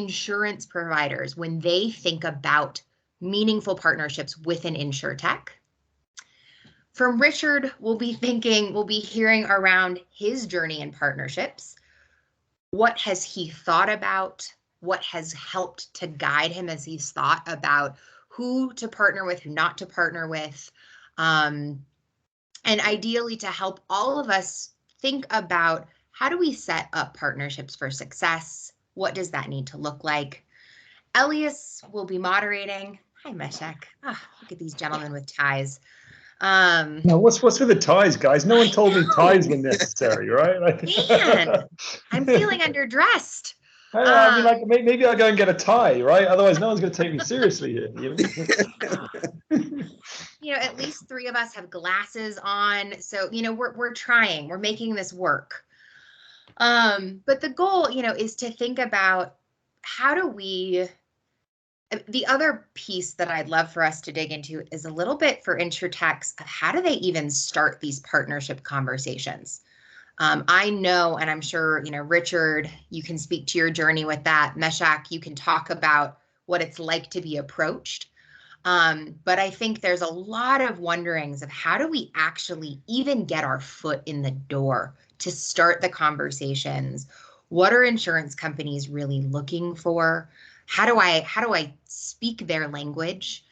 insurance providers when they think about meaningful partnerships with an insurtech. From Richard, we'll be hearing around his journey in partnerships. What has he thought about? What has helped to guide him as he's thought about who to partner with, who not to partner with, and ideally to help all of us think about how do we set up partnerships for success? What does that need to look like? Elias will be moderating. Hi, Meshach. Look at these gentlemen with ties. No, what's with the ties, guys? No one told me ties were necessary, right? Man, I'm feeling underdressed. I mean, like maybe I'll go and get a tie, right? Otherwise, no one's going to take me seriously here. You know, at least 3 of us have glasses on, so you know we're trying. We're making this work. But the goal, you know, is to think about how do we. The other piece that I'd love for us to dig into is a little bit for insurtechs of how do they even start these partnership conversations. I know, and I'm sure, you know, Richard, you can speak to your journey with that. Meshach, you can talk about what it's like to be approached. But I think there's a lot of wonderings of how do we actually even get our foot in the door to start the conversations? What are insurance companies really looking for? How do I speak their language?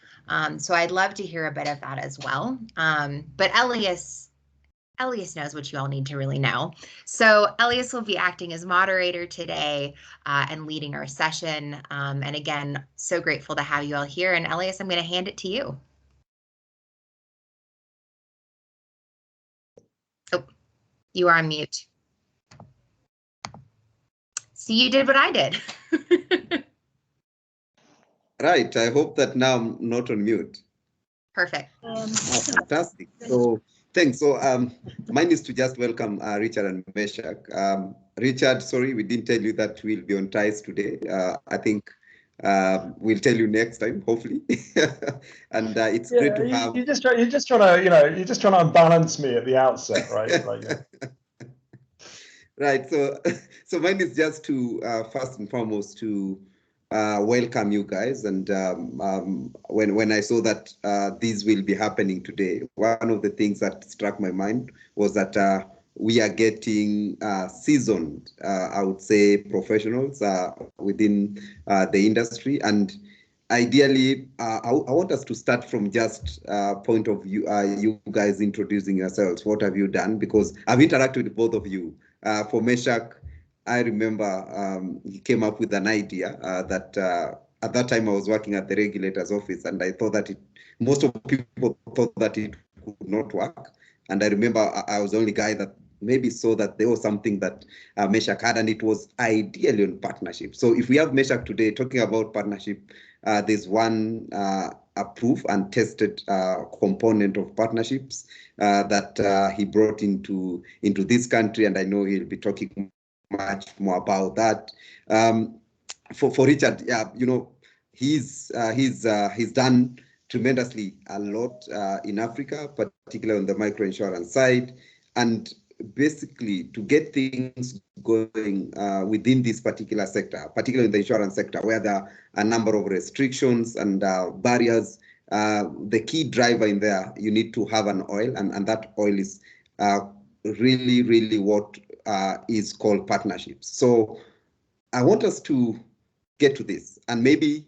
So I'd love to hear a bit of that as well. But Elias knows what you all need to really know. So Elias will be acting as moderator today and leading our session. And again, so grateful to have you all here. And Elias, I'm going to hand it to you. Oh, you are on mute. See, you did what I did. Right. I hope that now I'm not on mute. Perfect. Fantastic. So thanks. So mine is to just welcome Richard and Meshach. Richard, sorry, we didn't tell you that we'll be on ties today. I think we'll tell you next time, hopefully. And it's great to have. You're just trying to unbalance me at the outset, right? Right. So mine is just to first and foremost to welcome you guys. And when I saw that these will be happening today, one of the things that struck my mind was that we are getting seasoned, I would say, professionals within the industry. And ideally, I want us to start from just point of view, you guys introducing yourselves. What have you done? Because I've interacted with both of you. For Meshach, I remember he came up with an idea that at that time I was working at the regulator's office, and I thought that most of people thought that it could not work. And I remember I was the only guy that maybe saw that there was something that Meshach had, and it was ideally on partnership. So if we have Meshach today talking about partnership, there's one approved and tested component of partnerships that he brought into this country, and I know he'll be talking much more about that. For Richard, yeah, you know, he's done tremendously a lot in Africa, particularly on the microinsurance side, and basically to get things going within this particular sector, particularly in the insurance sector, where there are a number of restrictions and barriers. The key driver in there, you need to have an oil, and that oil is really, really what is called partnerships. So I want us to get to this, and maybe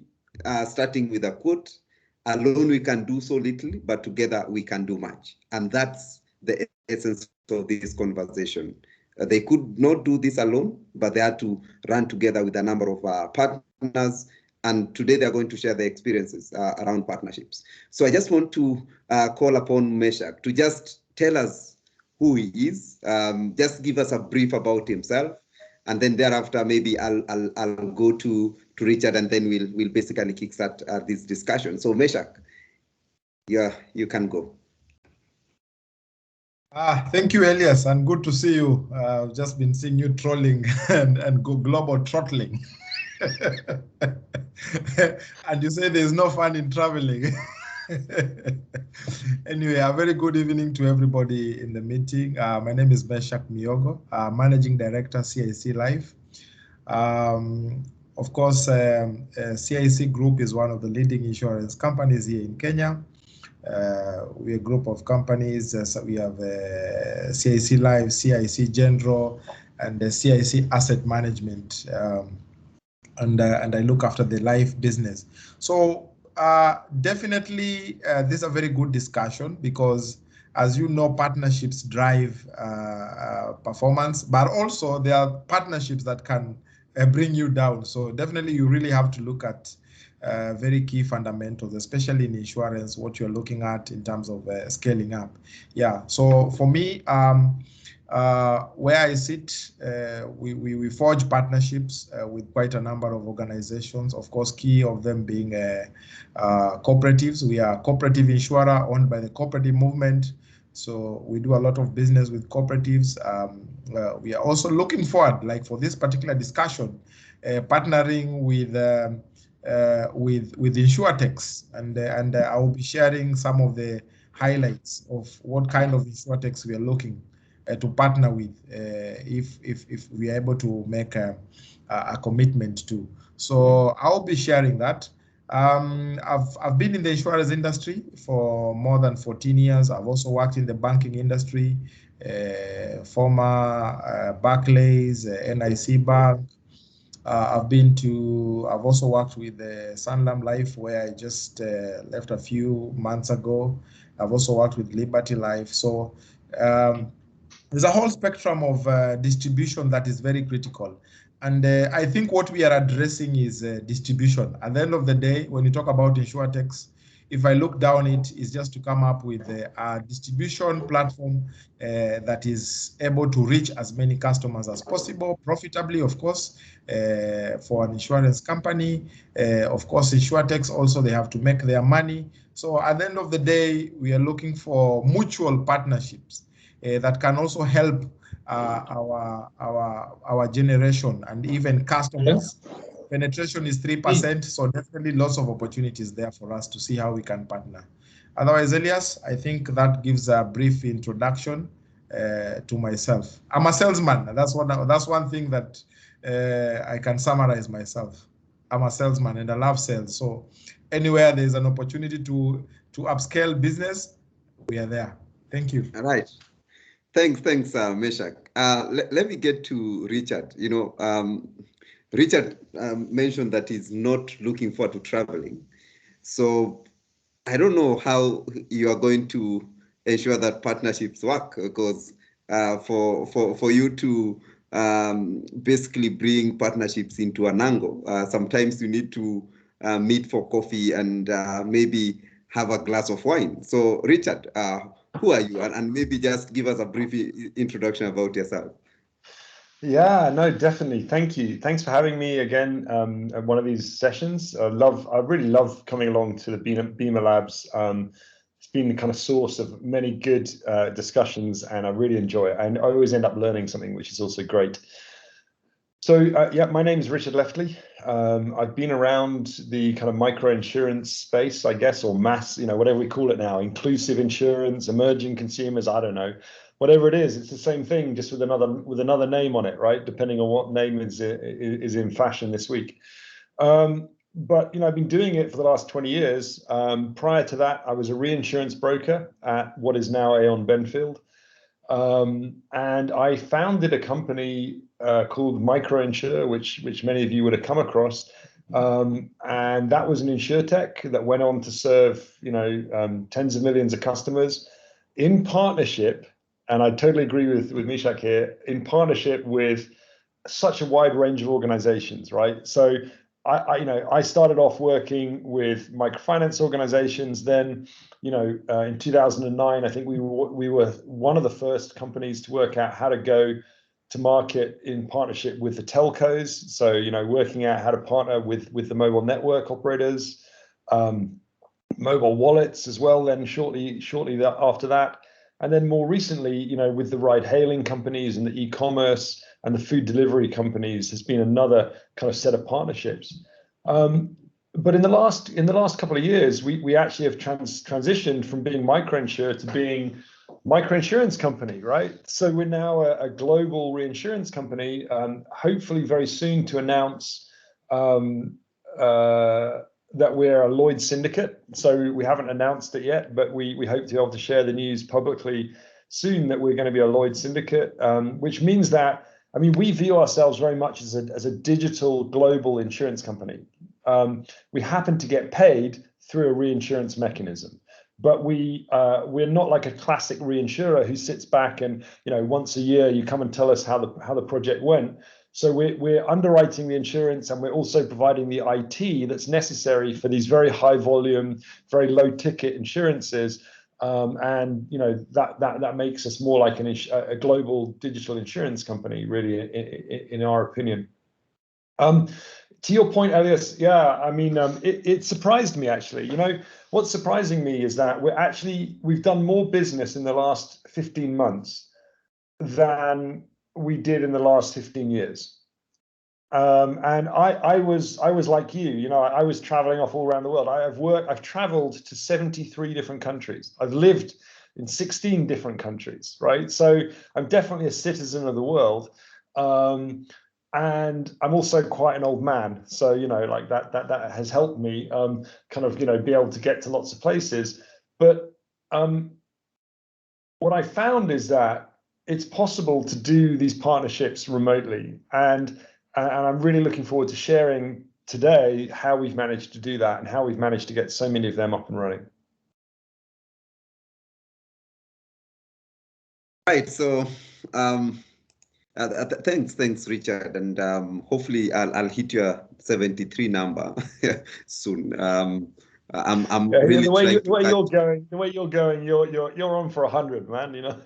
starting with a quote: alone we can do so little, but together we can do much. And that's the essence of this conversation. They could not do this alone, but they had to run together with a number of partners. And today they're going to share their experiences around partnerships. So I just want to call upon Meshach to just tell us who he is, just give us a brief about himself, and then thereafter maybe I'll go to Richard, and then we'll basically kickstart this discussion. So Meshach, yeah, you can go. Thank you, Elias, and good to see you. I've just been seeing you trolling and go global throttling. And you say there's no fun in traveling. Anyway, a very good evening to everybody in the meeting. My name is Meshach Miogo, Managing Director, CIC Life. Of course, CIC Group is one of the leading insurance companies here in Kenya. We're a group of companies. So we have CIC Life, CIC General, and CIC Asset Management. And I look after the life business. So definitely, this is a very good discussion because, as you know, partnerships drive performance, but also there are partnerships that can bring you down. So definitely, you really have to look at very key fundamentals, especially in insurance, what you're looking at in terms of scaling up. Yeah. So for me, where I sit, we forge partnerships with quite a number of organizations, of course, key of them being cooperatives. We are a cooperative insurer owned by the cooperative movement. So we do a lot of business with cooperatives. We are also looking forward, like for this particular discussion, partnering with insurtechs, and I will be sharing some of the highlights of what kind of insurtechs we are looking to partner with if we are able to make a commitment to. So I'll be sharing that. I've been in the insurance industry for more than 14 years. I've also worked in the banking industry, former Barclays, NIC Bank. I've also worked with Sanlam Life, where I just left a few months ago. I've also worked with Liberty Life. So there's a whole spectrum of distribution that is very critical. And I think what we are addressing is distribution. At the end of the day, when you talk about insurtechs, if I look down it, is just to come up with a distribution platform that is able to reach as many customers as possible, profitably, of course, for an insurance company. Of course, insurtechs also, they have to make their money. So at the end of the day, we are looking for mutual partnerships that can also help our generation and even customers. Penetration is 3%, so definitely lots of opportunities there for us to see how we can partner. Otherwise, Elias, I think that gives a brief introduction to myself. I'm a salesman. That's one thing that I can summarize myself. I'm a salesman and I love sales. So anywhere there's an opportunity to upscale business, we are there. Thank you. All right. Thanks, Meshach. Let me get to Richard. Richard mentioned that he's not looking forward to traveling. So I don't know how you are going to ensure that partnerships work, because for you to basically bring partnerships into an angle, sometimes you need to meet for coffee and maybe have a glass of wine. So Richard, who are you? And maybe just give us a brief introduction about yourself. Yeah, no, definitely. Thank you. Thanks for having me again at one of these sessions. I really love coming along to the BimaLabs. It's been the kind of source of many good discussions, and I really enjoy it. And I always end up learning something, which is also great. So yeah, my name is Richard Leftley. I've been around the kind of micro insurance space, I guess, or mass, whatever we call it now, inclusive insurance, emerging consumers, I don't know. Whatever it is, it's the same thing, just with another name on it, right? Depending on what name is in fashion this week. But I've been doing it for the last 20 years. Prior to that, I was a reinsurance broker at what is now Aon Benfield, and I founded a company called Microinsure, which many of you would have come across, and that was an insurtech that went on to serve tens of millions of customers in partnership. And I totally agree with Meshach here, in partnership with such a wide range of organizations, right? So I started off working with microfinance organizations. Then, in 2009, I think we were one of the first companies to work out how to go to market in partnership with the telcos. So, working out how to partner with the mobile network operators, mobile wallets as well. Then shortly after that. And then more recently, with the ride-hailing companies and the e-commerce and the food delivery companies, has been another kind of set of partnerships. But in the last couple of years, we actually have transitioned from being microinsurer to being microinsurance company, right? So we're now a global reinsurance company, hopefully very soon to announce that we're a Lloyd's syndicate. So we haven't announced it yet, but we hope to be able to share the news publicly soon that we're going to be a Lloyd's syndicate, which means that, I mean, we view ourselves very much as a digital global insurance company. We happen to get paid through a reinsurance mechanism, but we're not like a classic reinsurer who sits back and, you know, once a year you come and tell us how the project went. So we're underwriting the insurance, and we're also providing the IT that's necessary for these very high volume, very low ticket insurances. And you know, that makes us more like a global digital insurance company, really, in our opinion. To your point, Elias, yeah, I mean, it surprised me, actually. You know, what's surprising me is that we've done more business in the last 15 months than we did in the last 15 years. And I was like you know, I was traveling off all around the world. I've traveled to 73 different countries. I've lived in 16 different countries, right? So I'm definitely a citizen of the world. And I'm also quite an old man. So, you know, like that has helped me kind of, you know, be able to get to lots of places. But what I found is that it's possible to do these partnerships remotely. And I'm really looking forward to sharing today how we've managed to do that and how we've managed to get so many of them up and running. Right. So thanks, Richard. And hopefully I'll hit your 73 number soon. I'm really the way you're going, you're on for 100, man. You know.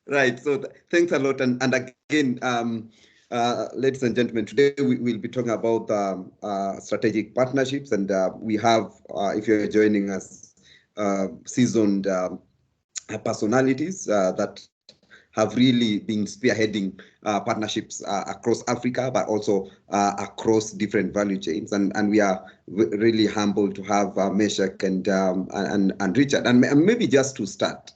Right. So thanks a lot. And again, ladies and gentlemen, today we will be talking about strategic partnerships, and we have, if you're joining us, seasoned personalities that have really been spearheading partnerships across Africa, but also across different value chains. And we are really humbled to have Meshach and Richard. And maybe just to start,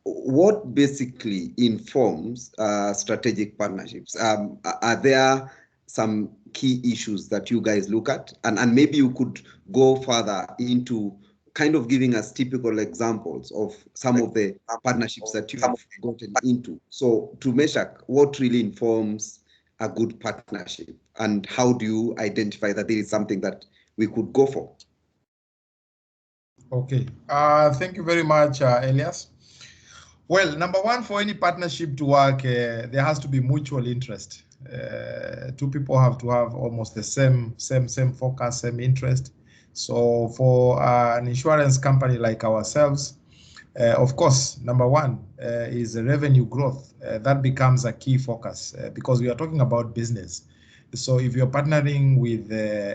what basically informs strategic partnerships? Are there some key issues that you guys look at? And maybe you could go further into kind of giving us typical examples of some of the partnerships that you have gotten into. So to Meshach, what really informs a good partnership, and how do you identify that there is something that we could go for? Okay, thank you very much, Elias. Well, number one, for any partnership to work, there has to be mutual interest. Two people have to have almost the same focus, same interest. So for an insurance company like ourselves, of course, number one is the revenue growth. That becomes a key focus because we are talking about business. So if you're partnering with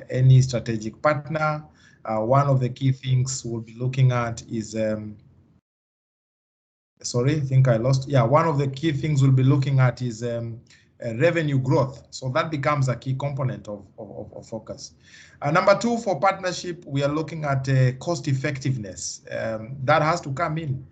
any strategic partner, one of the key things we'll be looking at is, sorry, I think I lost. Yeah, one of the key things we'll be looking at is revenue growth. So that becomes a key component of focus. Number two, for partnership, we are looking at cost effectiveness. That has to come in.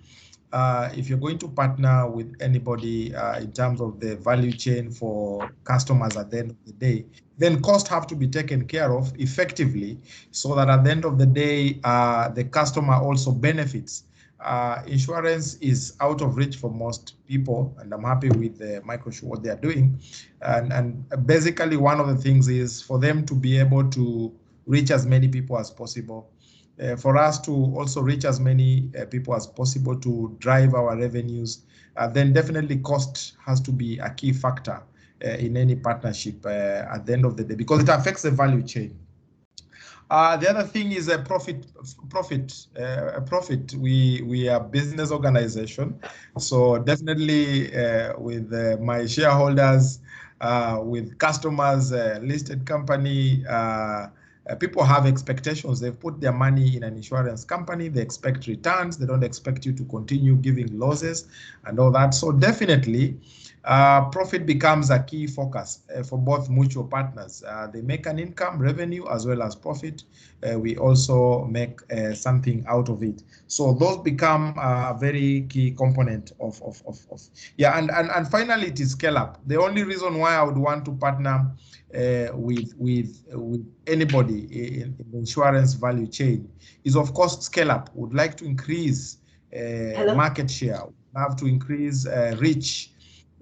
If you're going to partner with anybody in terms of the value chain for customers at the end of the day, then costs have to be taken care of effectively so that at the end of the day, the customer also benefits. Insurance is out of reach for most people, and I'm happy with Microsure what they are doing. And basically, one of the things is for them to be able to reach as many people as possible. For us to also reach as many people as possible to drive our revenues, then definitely cost has to be a key factor in any partnership at the end of the day, because it affects the value chain. The other thing is a profit. We are a business organization, so definitely with my shareholders, with customers, listed company, people have expectations. They've put their money in an insurance company. They expect returns. They don't expect you to continue giving losses and all that. So definitely, Profit becomes a key focus for both mutual partners. They make an income, revenue, as well as profit. We also make something out of it. So those become a very key component of yeah. And finally, it is scale up. The only reason why I would want to partner with anybody in the insurance value chain is, of course, scale up. Would like to increase market share. Have to increase reach.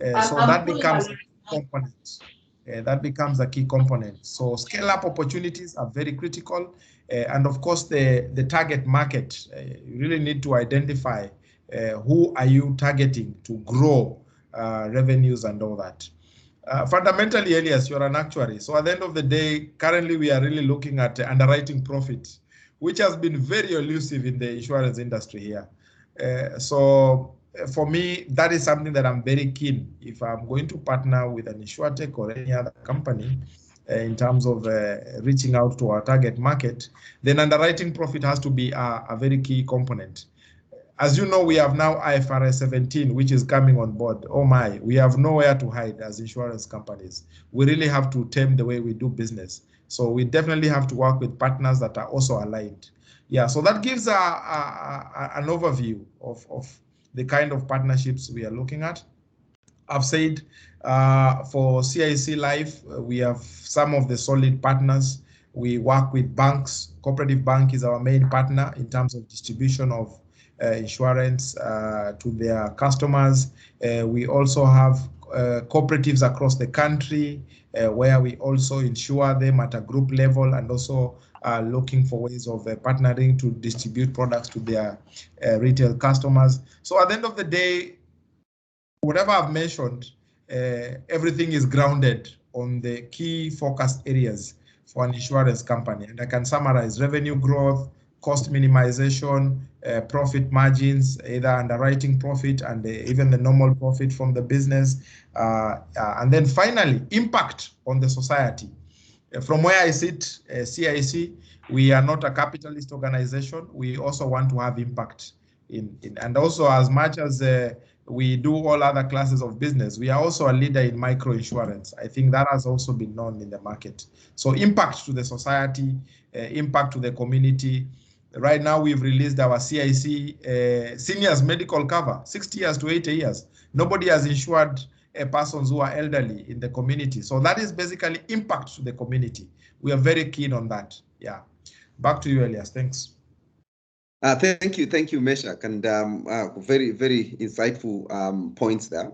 So that becomes a key component. That becomes a key component. So scale up opportunities are very critical. And of course, the target market, you really need to identify who are you targeting to grow revenues and all that. Fundamentally, Elias, you're an actuary. So at the end of the day, currently we are really looking at underwriting profit, which has been very elusive in the insurance industry here. So for me, that is something that I'm very keen. If I'm going to partner with an insurtech or any other company in terms of reaching out to our target market, then underwriting profit has to be a very key component. As you know, we have now IFRS 17, which is coming on board. Oh my, we have nowhere to hide as insurance companies. We really have to tame the way we do business. So we definitely have to work with partners that are also aligned. Yeah, so that gives an overview of the kind of partnerships we are looking at. I've said for CIC Life, we have some of the solid partners. We work with banks. Cooperative Bank is our main partner in terms of distribution of insurance to their customers. We also have cooperatives across the country where we also insure them at a group level, and also looking for ways of partnering to distribute products to their retail customers. So at the end of the day, whatever I've mentioned, everything is grounded on the key focus areas for an insurance company. And I can summarize: revenue growth, cost minimization, profit margins, either underwriting profit and even the normal profit from the business. And then finally, impact on the society. From where I sit, CIC, we are not a capitalist organization. We also want to have impact and also, as much as we do all other classes of business, we are also a leader in microinsurance. I think that has also been known in the market. So impact to the society, impact to the community. Right now, we've released our CIC seniors medical cover, 60 years to 80 years. Nobody has insured persons who are elderly in the community. So that is basically impact to the community. We are very keen on that. Yeah. Back to you, Elias. Thanks. Thank you, Meshach, and very, very insightful points there.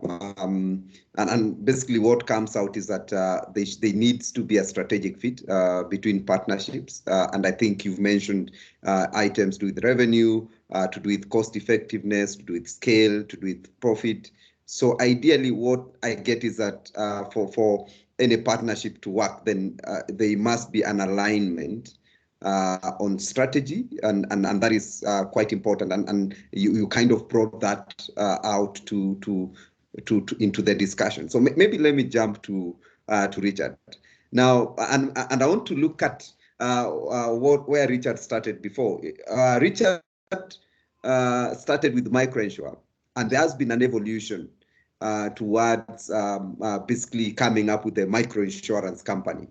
And basically, what comes out is that there needs to be a strategic fit between partnerships. And I think you've mentioned items to do with revenue, to do with cost effectiveness, to do with scale, to do with profit. So ideally, what I get is that for any partnership to work, then there must be an alignment on strategy, and that is quite important, and you kind of brought that out into the discussion. So maybe let me jump to Richard now, and I want to look at where Richard started before. Richard started with microinsure, and there has been an evolution towards basically coming up with a microinsurance company.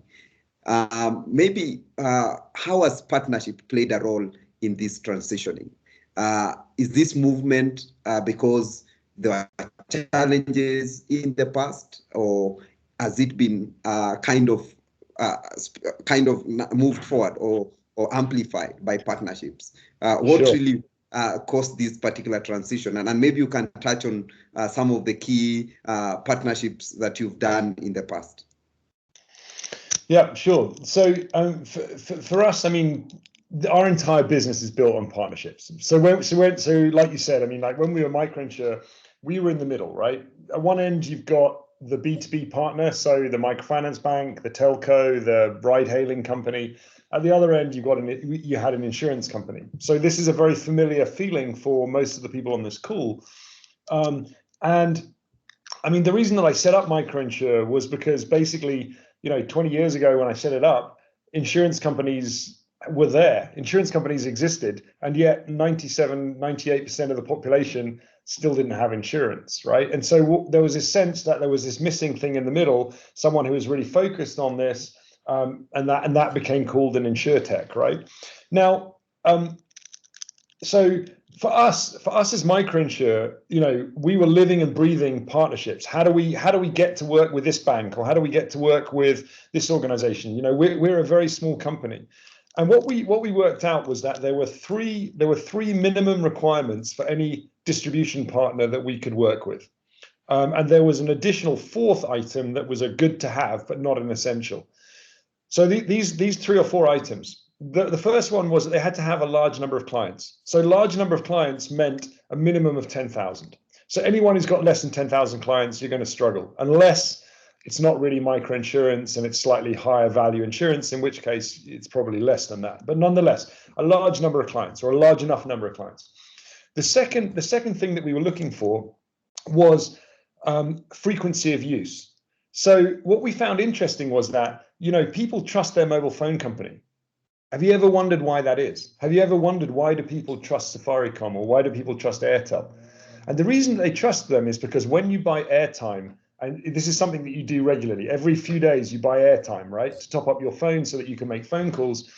Maybe how has partnership played a role in this transitioning? Is this movement because there were challenges in the past, or has it been kind of moved forward or amplified by partnerships? What Sure. really caused this particular transition? And maybe you can touch on some of the key partnerships that you've done in the past. Yeah, sure. So for us, I mean, our entire business is built on partnerships. So like you said, I mean, like when we were microinsure, we were in the middle, right? At one end, you've got the B2B partner, so the microfinance bank, the telco, the ride-hailing company. At the other end, you had an insurance company. So this is a very familiar feeling for most of the people on this call. And I mean, the reason that I set up microinsure was because basically, 20 years ago when I set it up, insurance companies were there. Insurance companies existed, and yet 97, 98% of the population still didn't have insurance, right? And so there was this sense that there was this missing thing in the middle, someone who was really focused on this, and that became called an insurtech, right? Now, so for us as microinsure, we were living and breathing partnerships. How do we get to work with this bank, or how do we get to work with this organization? We're a very small company, and what we worked out was that there were three minimum requirements for any distribution partner that we could work with, and there was an additional fourth item that was a good to have but not an essential. So these 3 or 4 items. The first one was that they had to have a large number of clients. So large number of clients meant a minimum of 10,000. So anyone who's got less than 10,000 clients, you're going to struggle, unless it's not really microinsurance and it's slightly higher value insurance, in which case it's probably less than that. But nonetheless, a large number of clients, or a large enough number of clients. The second thing that we were looking for was frequency of use. So what we found interesting was that, people trust their mobile phone company. Have you ever wondered why that is? Have you ever wondered why do people trust Safaricom, or why do people trust Airtel? And the reason they trust them is because when you buy airtime, and this is something that you do regularly, every few days you buy airtime, right, to top up your phone so that you can make phone calls.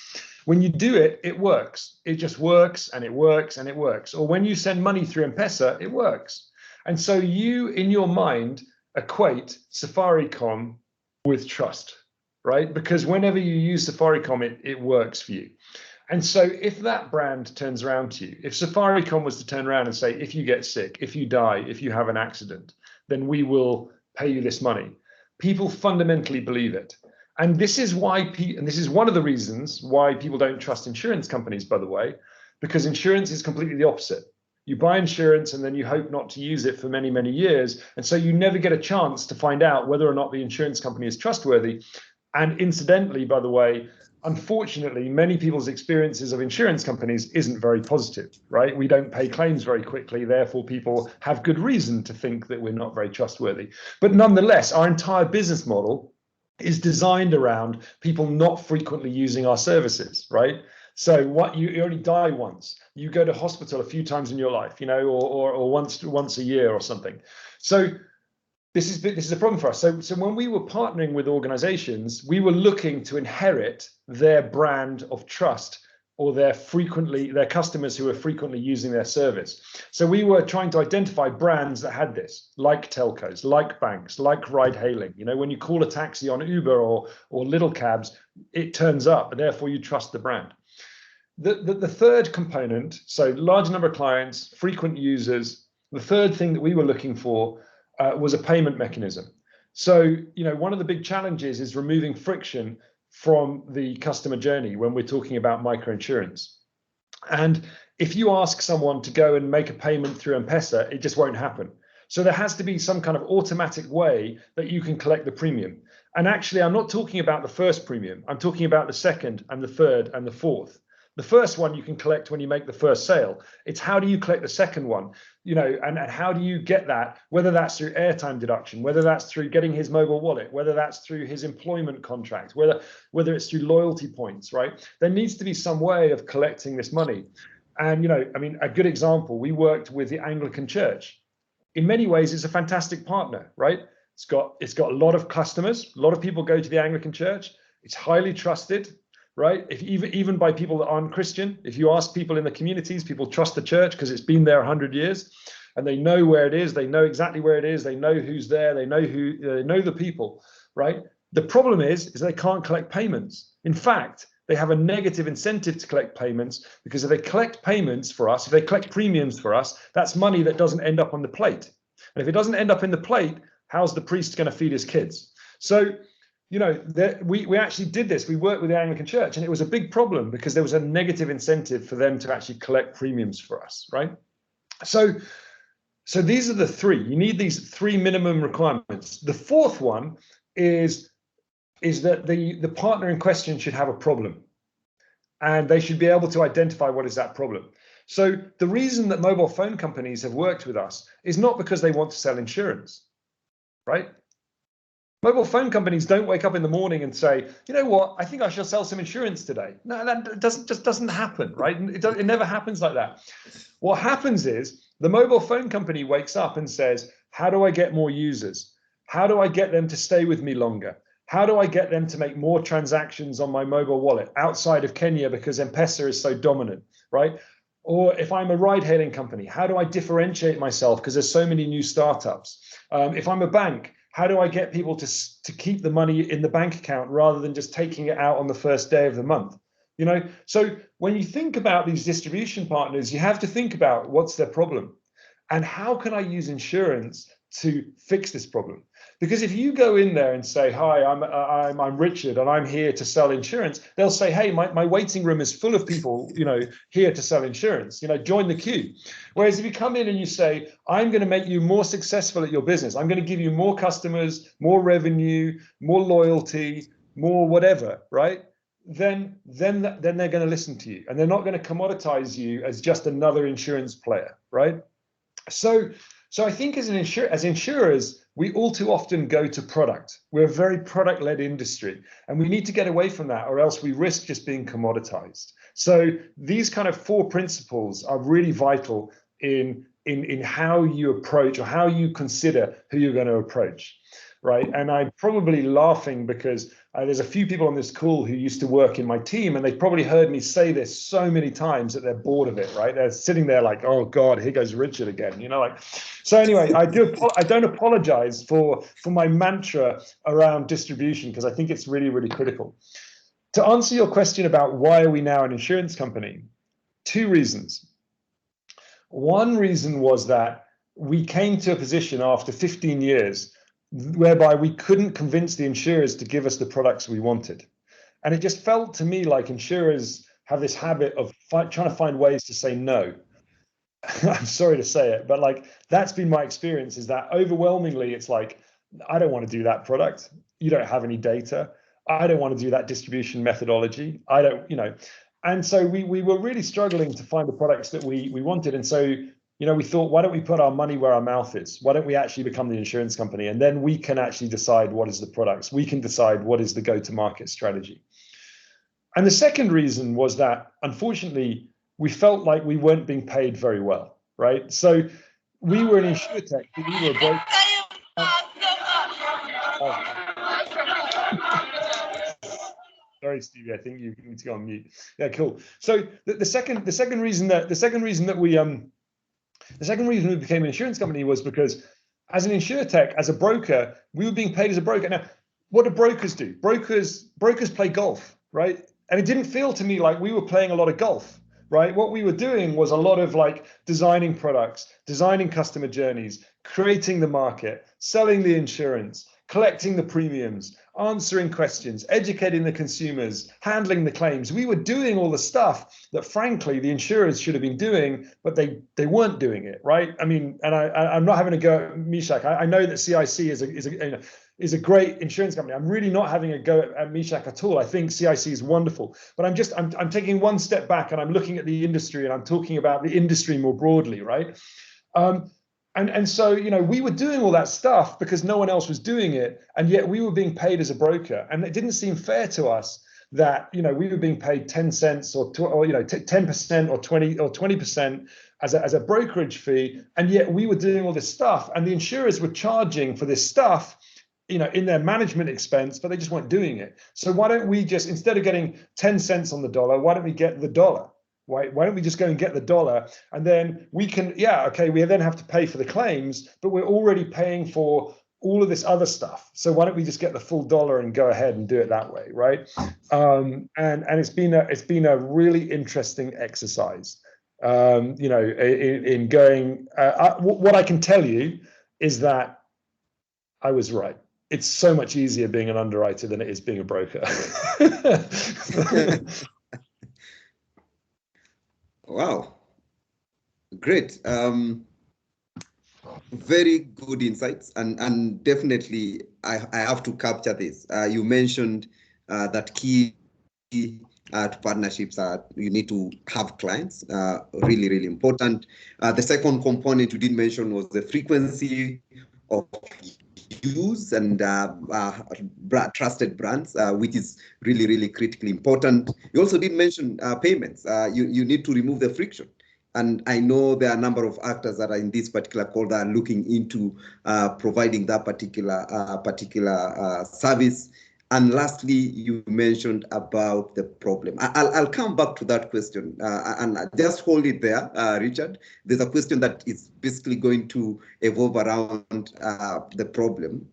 When you do it, it works. It just works and it works and it works. Or when you send money through M-Pesa, it works. And so you, in your mind, equate Safaricom with trust, right? Because whenever you use Safaricom, it works for you. And so if that brand turns around to you, if Safaricom was to turn around and say, if you get sick, if you die, if you have an accident, then we will pay you this money, people fundamentally believe it. And this is why, and this is one of the reasons why people don't trust insurance companies, by the way, because insurance is completely the opposite. You buy insurance and then you hope not to use it for many, many years. And so you never get a chance to find out whether or not the insurance company is trustworthy. And incidentally, by the way, unfortunately, many people's experiences of insurance companies isn't very positive, right? We don't pay claims very quickly. Therefore, people have good reason to think that we're not very trustworthy. But nonetheless, our entire business model is designed around people not frequently using our services, right? So what you only die once. You go to hospital a few times in your life, or once a year or something. So this is a problem for us. So when we were partnering with organizations, we were looking to inherit their brand of trust, or their customers who are frequently using their service. So we were trying to identify brands that had this, like telcos, like banks, like ride hailing. When you call a taxi on Uber or little cabs, it turns up, and therefore you trust the brand. The third component, so large number of clients, frequent users, the third thing that we were looking for was a payment mechanism. So, one of the big challenges is removing friction from the customer journey when we're talking about microinsurance. And if you ask someone to go and make a payment through M-Pesa, it just won't happen. So there has to be some kind of automatic way that you can collect the premium. And actually, I'm not talking about the first premium. I'm talking about the second and the third and the fourth. The first one you can collect when you make the first sale. It's how do you collect the second one, and how do you get that, whether that's through airtime deduction, whether that's through getting his mobile wallet, whether that's through his employment contract, whether it's through loyalty points, right? There needs to be some way of collecting this money. And, a good example, we worked with the Anglican Church. In many ways, it's a fantastic partner, right? It's got a lot of customers. A lot of people go to the Anglican Church. It's highly trusted. Right? If even by people that aren't Christian, if you ask people in the communities, people trust the church because it's been there 100 years, and they know where it is. They know exactly where it is. They know who's there. They know the people. Right? The problem is they can't collect payments. In fact, they have a negative incentive to collect payments, because if they collect payments for us, if they collect premiums for us, that's money that doesn't end up on the plate. And if it doesn't end up in the plate, how's the priest going to feed his kids? So, we actually did this. We worked with the Anglican Church, and it was a big problem because there was a negative incentive for them to actually collect premiums for us, right? So these are the three. You need these three minimum requirements. The fourth one is that the partner in question should have a problem, and they should be able to identify what is that problem. So the reason that mobile phone companies have worked with us is not because they want to sell insurance, right? Mobile phone companies don't wake up in the morning and say, you know what, I think I shall sell some insurance today. No, that just doesn't happen, right? It never happens like that. What happens is The mobile phone company wakes up and says, how do I get more users? How do I get them to stay with me longer? How do I get them to make more transactions on my mobile wallet outside of Kenya because M-Pesa is so dominant, right? Or if I'm a ride-hailing company, how do I differentiate myself because there's so many new startups? If I'm a bank, how do I get people to keep the money in the bank account rather than just taking it out on the first day of the month? You know, so when you think about these distribution partners, you have to think about what's their problem and how can I use insurance to fix this problem? Because if you go in there and say, hi, I'm Richard and I'm here to sell insurance, they'll say, hey, my waiting room is full of people, you know, here to sell insurance, you know, join the queue. Whereas if you come in and you say, I'm going to make you more successful at your business, I'm going to give you more customers, more revenue, more loyalty, more whatever, right? Then they're going to listen to you and they're not going to commoditize you as just another insurance player, right? So I think as insurers, we all too often go to product. We're a very product-led industry, and we need to get away from that, or else we risk just being commoditized. So these kind of 4 principles are really vital in how you approach or how you consider who you're going to approach, right? And I'm probably laughing because there's a few people on this call who used to work in my team, and they've probably heard me say this so many times that they're bored of it, right? They're sitting there like, oh God, here goes Richard again, you know, like. So anyway, I don't apologize for my mantra around distribution because I think it's really, really critical. To answer your question about why are we now an insurance company, 2 reasons. One reason was that we came to a position after 15 years whereby we couldn't convince the insurers to give us the products we wanted. And it just felt to me like insurers have this habit of trying to find ways to say no. I'm sorry to say it, but like that's been my experience, is that overwhelmingly it's like, I don't want to do that product. You don't have any data. I don't want to do that distribution methodology. I don't, you know. And so we were really struggling to find the products that we wanted. And so, you know, we thought, why don't we put our money where our mouth is? Why don't we actually become the insurance company? And then we can actually decide what is the products. We can decide what is the go-to-market strategy. And the second reason was that, unfortunately, we felt like we weren't being paid very well, right? So we were an insurtech, but we were a broker. Sorry, Stevie, I think you need to go on mute. Yeah, cool. So the second reason we became an insurance company was because as an insurtech, as a broker, we were being paid as a broker. Now, what do brokers do? Brokers play golf, right? And it didn't feel to me like we were playing a lot of golf, right? What we were doing was a lot of like designing products, designing customer journeys, creating the market, selling the insurance, collecting the premiums, answering questions, educating the consumers, handling the claims. We were doing all the stuff that, frankly, the insurers should have been doing, but they weren't doing it, right? I mean, and I'm not having a go at Mishak. I know that CIC is a great insurance company. I'm really not having a go at Mishak at all. I think CIC is wonderful, but I'm taking one step back and I'm looking at the industry and I'm talking about the industry more broadly, right? And so, you know, we were doing all that stuff because no one else was doing it, and yet we were being paid as a broker, and it didn't seem fair to us that, you know, we were being paid 10 cents or you know 10% or 20% as a brokerage fee, and yet we were doing all this stuff, and the insurers were charging for this stuff, you know, in their management expense, but they just weren't doing it. So why don't we just, instead of getting 10 cents on the dollar, why don't we get the dollar? Why don't we just go and get the dollar, and then we can, yeah, okay, we then have to pay for the claims, but we're already paying for all of this other stuff. So why don't we just get the full dollar and go ahead and do it that way, right? And it's been a really interesting exercise, you know, in going. What I can tell you is that I was right. It's so much easier being an underwriter than it is being a broker. Wow, great. Very good insights, and definitely I have to capture this. You mentioned that key to partnerships are you need to have clients, really, really important. The second component you did mention was the frequency of use and trusted brands, which is really, really critically important. You also did mention payments. You need to remove the friction. And I know there are a number of actors that are in this particular call that are looking into providing that particular service. And lastly, you mentioned about the problem. I'll come back to that question and just hold it there, Richard. There's a question that is basically going to evolve around the problem.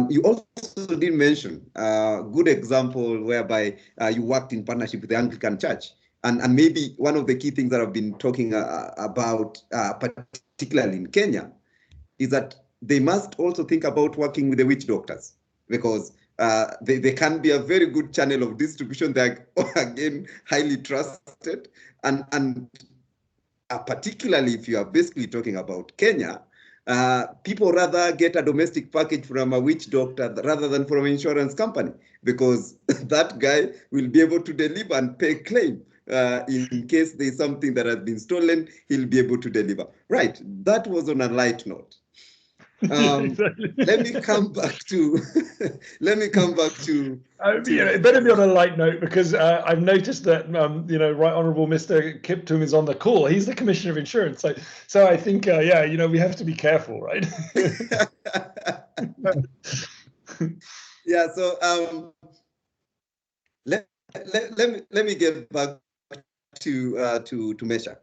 You also did mention a good example whereby you worked in partnership with the Anglican Church. And maybe one of the key things that I've been talking about, particularly in Kenya, is that they must also think about working with the witch doctors, because they can be a very good channel of distribution. They're, again, highly trusted. And particularly if you are basically talking about Kenya, people rather get a domestic package from a witch doctor rather than from an insurance company, because that guy will be able to deliver and pay claim. In case there's something that has been stolen, he'll be able to deliver. Right, that was on a light note. Exactly. Let me come back to It better be on a light note, because I've noticed that Right Honourable Mr. Kiptum is on the call. He's the Commissioner of Insurance, so I think we have to be careful, right? Yeah. So let me get back to Meshach.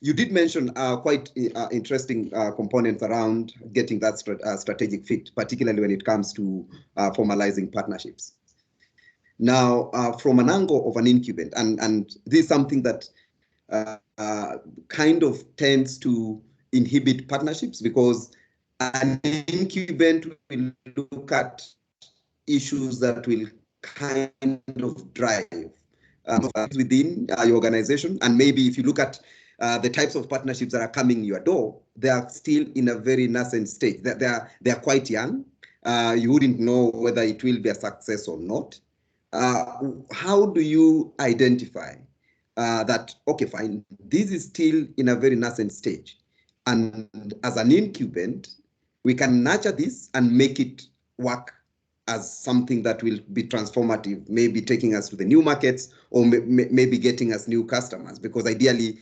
You did mention quite interesting components around getting that strategic fit, particularly when it comes to formalizing partnerships. Now, from an angle of an incumbent, and this is something that kind of tends to inhibit partnerships, because an incumbent will look at issues that will kind of drive within your organization. And maybe if you look at the types of partnerships that are coming your door, they are still in a very nascent stage. They are quite young. You wouldn't know whether it will be a success or not. How do you identify that, okay, fine, this is still in a very nascent stage, and as an incumbent, we can nurture this and make it work as something that will be transformative, maybe taking us to the new markets, or maybe getting us new customers, because ideally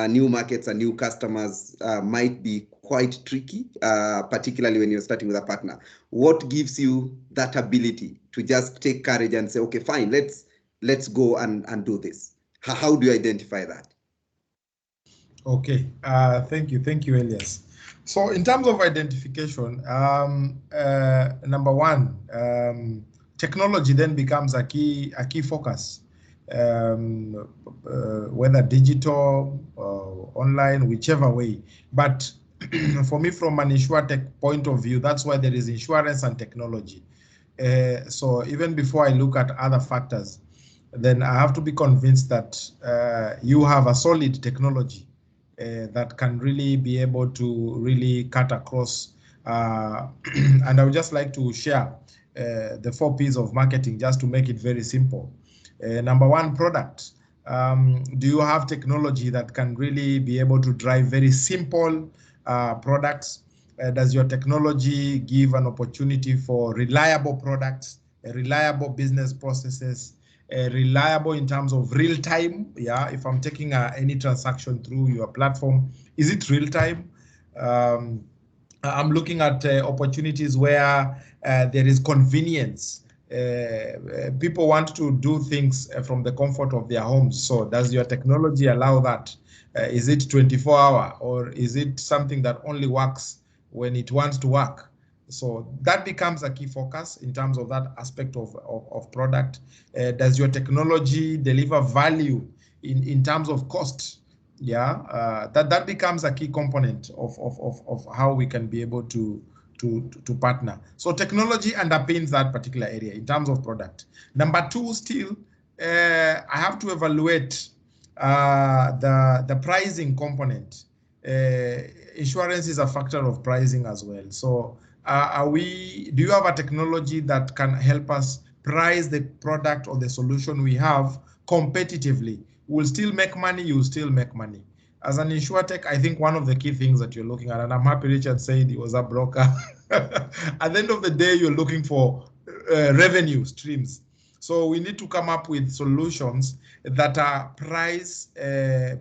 new markets and new customers might be quite tricky, particularly when you're starting with a partner. What gives you that ability to just take courage and say, okay, fine, let's go and do this? How do you identify that? Okay, thank you, Elias. So in terms of identification, number one, technology then becomes a key focus, whether digital or online, whichever way. But for me, from an InsurTech point of view, that's why there is insurance and technology. So even before I look at other factors, then I have to be convinced that you have a solid technology that can really be able to really cut across. And I would just like to share the 4 P's of marketing, just to make it very simple. Number one, product. Do you have technology that can really be able to drive very simple products? Does your technology give an opportunity for reliable products, reliable business processes, reliable in terms of real time? Yeah, if I'm taking any transaction through your platform, is it real time? I'm looking at opportunities where there is convenience. People want to do things from the comfort of their homes. So does your technology allow that? Is it 24-hour, or is it something that only works when it wants to work? So that becomes a key focus in terms of that aspect of product. Does your technology deliver value in terms of cost? Yeah, that becomes a key component of how we can be able to partner. So technology underpins that particular area in terms of product. Number two, still, I have to evaluate the pricing component. Insurance is a factor of pricing as well. So do you have a technology that can help us price the product or the solution we have competitively? We'll still make money, you'll still make money. As an InsurTech, I think one of the key things that you're looking at, and I'm happy Richard said he was a broker. At the end of the day, you're looking for revenue streams. So we need to come up with solutions that are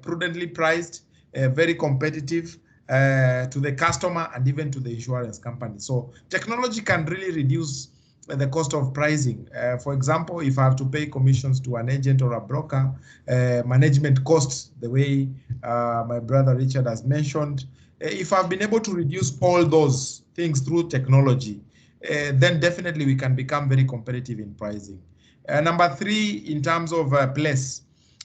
prudently priced, very competitive to the customer and even to the insurance company. So technology can really reduce the cost of pricing. For example, if I have to pay commissions to an agent or a broker, management costs, the way my brother Richard has mentioned, if I've been able to reduce all those things through technology, then definitely we can become very competitive in pricing. Number three, in terms of place,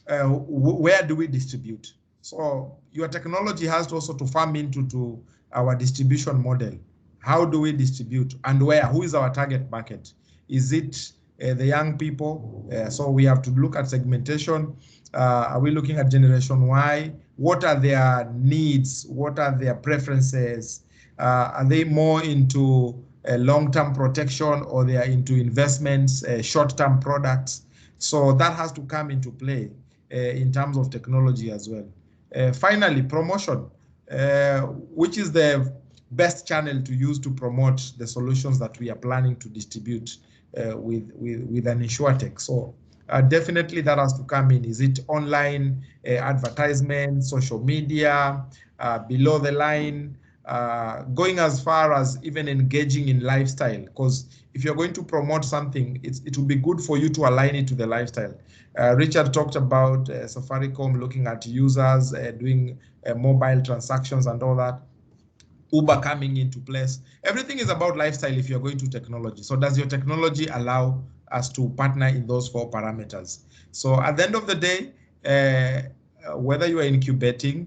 where do we distribute? So your technology has also to farm into our distribution model. How do we distribute and where? Who is our target market? Is it the young people? So we have to look at segmentation. Are we looking at Generation Y? What are their needs? What are their preferences? Are they more into long-term protection, or they are into investments, short-term products? So that has to come into play in terms of technology as well. Finally, promotion, which is the best channel to use to promote the solutions that we are planning to distribute with an insurtech. So definitely that has to come in. Is it online advertisement, social media, below the line, going as far as even engaging in lifestyle? Because if you're going to promote something, it will be good for you to align it to the lifestyle. Richard talked about Safaricom looking at users, doing mobile transactions and all that. Uber coming into place. Everything is about lifestyle if you're going to technology. So does your technology allow us to partner in those 4 parameters? So at the end of the day, whether you are incubating,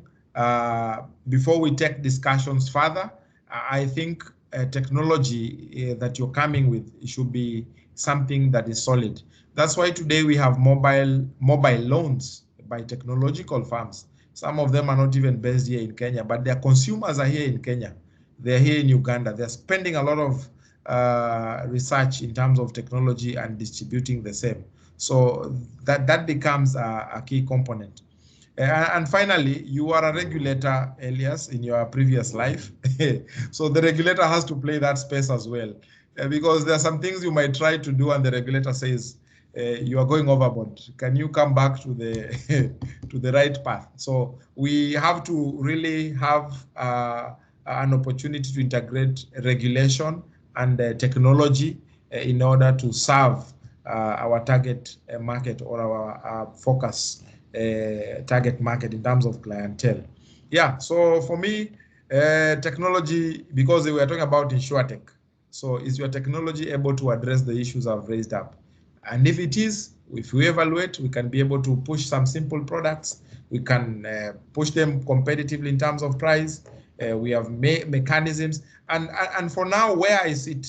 before we take discussions further, I think technology that you're coming with should be something that is solid. That's why today we have mobile loans by technological firms. Some of them are not even based here in Kenya, but their consumers are here in Kenya. They're here in Uganda. They're spending a lot of research in terms of technology and distributing the same. So that becomes a key component. And finally, you are a regulator, Elias, in your previous life. So the regulator has to play that space as well, because there are some things you might try to do and the regulator says, you are going overboard. Can you come back to the to the right path? So we have to really have an opportunity to integrate regulation and technology in order to serve our target market, or our focus target market in terms of clientele. Yeah, so for me, technology, because we are talking about insurtech. So is your technology able to address the issues I've raised up? And if it is, if we evaluate, we can be able to push some simple products. We can push them competitively in terms of price. We have mechanisms. And for now, where is it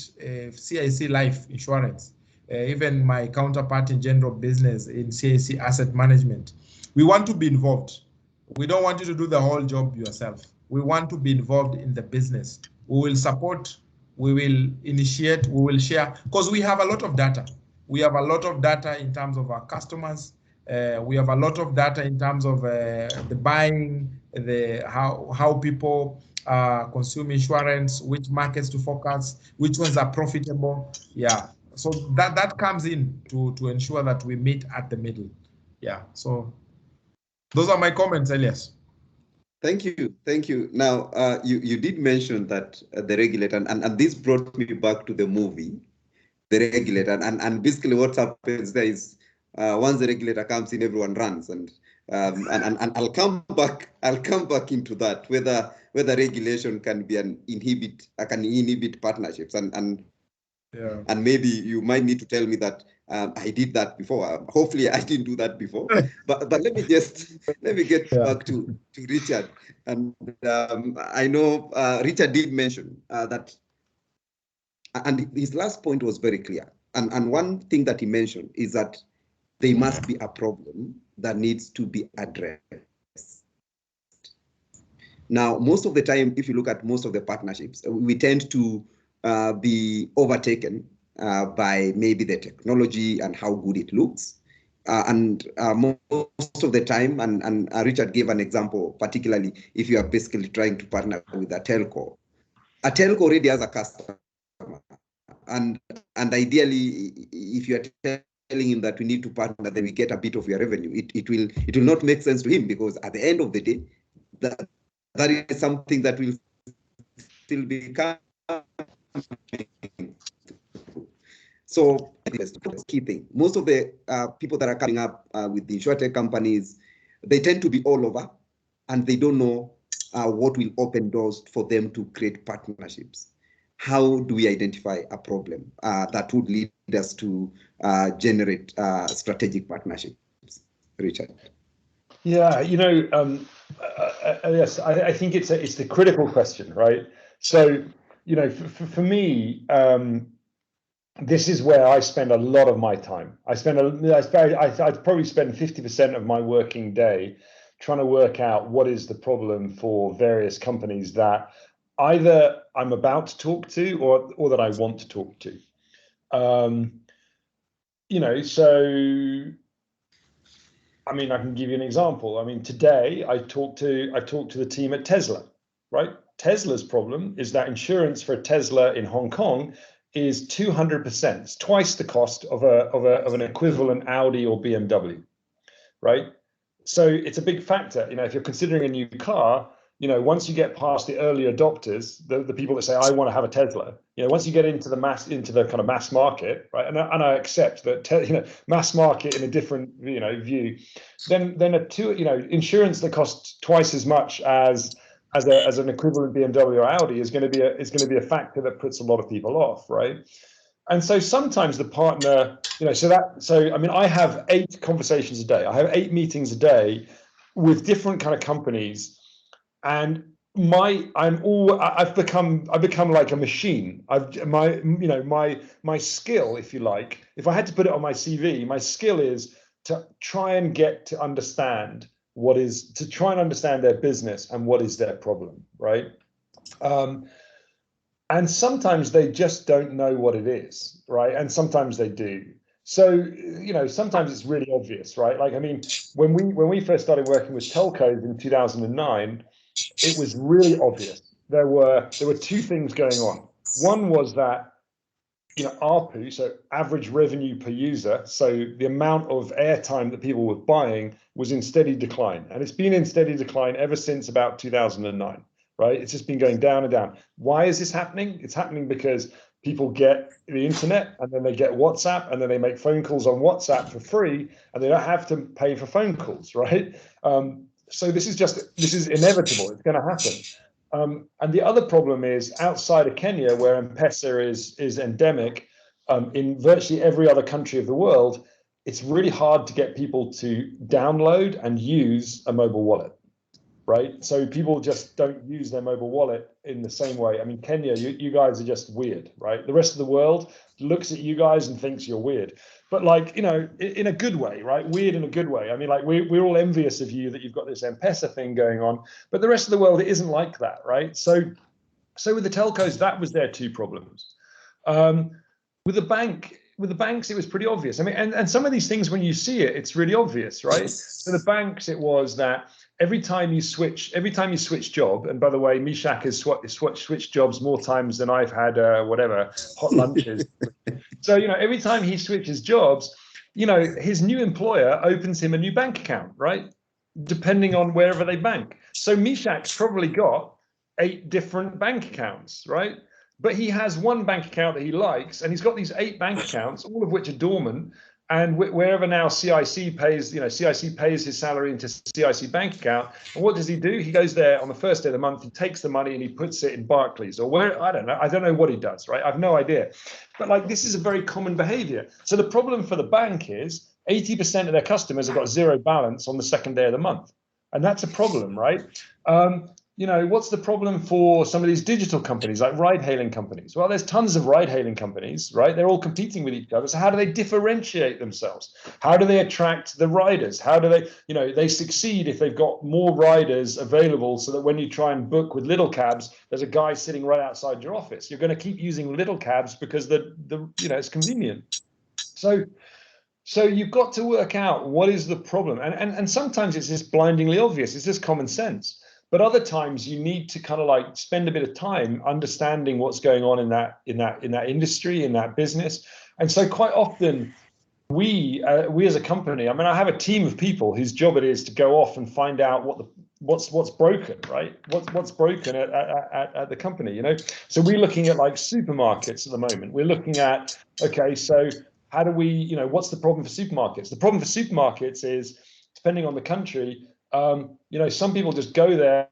CIC Life Insurance? Even my counterpart in general business in CIC Asset Management. We want to be involved. We don't want you to do the whole job yourself. We want to be involved in the business. We will support, we will initiate, we will share, because we have a lot of data. We have a lot of data in terms of our customers. We have a lot of data in terms of the buying, how people consume insurance, which markets to focus, which ones are profitable. Yeah, so that comes in to ensure that we meet at the middle. Yeah, so those are my comments, Elias. Thank you. Thank you. Now, you did mention that the regulator, and this brought me back to the movie, The Regulator. And basically what happens there is once the regulator comes in, everyone runs. And I'll come back into that, whether regulation can be inhibit partnerships. And maybe you might need to tell me that I did that before. Hopefully I didn't do that before. But let me get back to Richard. And I know Richard did mention that, and his last point was very clear. And one thing that he mentioned is that there must be a problem that needs to be addressed. Now, most of the time, if you look at most of the partnerships, we tend to be overtaken by maybe the technology and how good it looks. And most of the time, and Richard gave an example, particularly if you are basically trying to partner with a telco already has a customer. And ideally, if you are telling him that we need to partner, then we get a bit of your revenue, it will not make sense to him, because at the end of the day, that is something that will still be coming. So key thing. Most of the people that are coming up with the insurtech companies, they tend to be all over, and they don't know what will open doors for them to create partnerships. How do we identify a problem that would lead us to generate strategic partnerships? Richard. Yeah, yes, I think it's the critical question, right? So, for me, this is where I spend a lot of my time. I'd probably spend 50% of my working day trying to work out what is the problem for various companies that either I'm about to talk to or that I want to talk to. So I mean, I can give you an example. I mean, today I talked to the team at Tesla, right? Tesla's problem is that insurance for a Tesla in Hong Kong is 200%. It's twice the cost of an equivalent Audi or BMW, right? So it's a big factor. If you're considering a new car, once you get past the early adopters, the people that say, I want to have a Tesla, once you get into the kind of mass market, right? And I accept that, mass market in a different, view, then insurance that costs twice as much as an equivalent BMW or Audi is going to be a factor that puts a lot of people off, right? And so sometimes the partner, I mean, I have 8 conversations a day. I have 8 meetings a day with different kind of companies, and I've become like a machine. My skill, if you like, if I had to put it on my CV, my skill is to try and get to understand their business and what is their problem, right? And sometimes they just don't know what it is, right? And sometimes they do. So, sometimes it's really obvious, right? Like, I mean, when we first started working with telcos in 2009, it was really obvious. There were 2 things going on. One was that, ARPU, so average revenue per user, so the amount of airtime that people were buying was in steady decline. And it's been in steady decline ever since about 2009. Right? It's just been going down and down. Why is this happening? It's happening because people get the internet, and then they get WhatsApp, and then they make phone calls on WhatsApp for free, and they don't have to pay for phone calls, right? So this is inevitable. It's going to happen. And the other problem is outside of Kenya, where M-Pesa is endemic, in virtually every other country of the world, it's really hard to get people to download and use a mobile wallet. Right, so people just don't use their mobile wallet in the same way. I mean, Kenya, you guys are just weird, right? The rest of the world looks at you guys and thinks you're weird, but like, in a good way, right? Weird in a good way. I mean, like we're all envious of you that you've got this M-Pesa thing going on, but the rest of the world, it isn't like that, right? So with the telcos, that was their 2 problems. With the banks, it was pretty obvious. I mean, and some of these things, when you see it, it's really obvious, right? So the banks, it was that every time you switch job, and by the way, Mishak has switched jobs more times than I've had hot lunches. So every time he switches jobs, his new employer opens him a new bank account, right? Depending on wherever they bank. So Mishak's probably got 8 different bank accounts, right? But he has one bank account that he likes, and he's got these 8 bank accounts, all of which are dormant. And wherever now CIC pays, CIC pays his salary into CIC bank account. And what does he do? He goes there on the first day of the month, he takes the money and he puts it in Barclays or where, I don't know what he does, right? I have no idea. But like, this is a very common behavior. So the problem for the bank is 80% of their customers have got 0 balance on the second day of the month. And that's a problem, right? What's the problem for some of these digital companies like ride-hailing companies? Well, there's tons of ride-hailing companies, right? They're all competing with each other. So how do they differentiate themselves? How do they attract the riders? How do they, they succeed if they've got more riders available so that when you try and book with little cabs, there's a guy sitting right outside your office. You're going to keep using little cabs because it's convenient. So you've got to work out what is the problem. And sometimes it's just blindingly obvious. It's just common sense. But other times you need to kind of like spend a bit of time understanding what's going on in that industry, in that business. And so quite often, we as a company, I mean, I have a team of people whose job it is to go off and find out what's broken, right? What's broken at the company, you know? So we're looking at like supermarkets at the moment. We're looking at, okay, so how do we, you know, what's the problem for supermarkets? The problem for supermarkets is, depending on the country, you know, some people just go there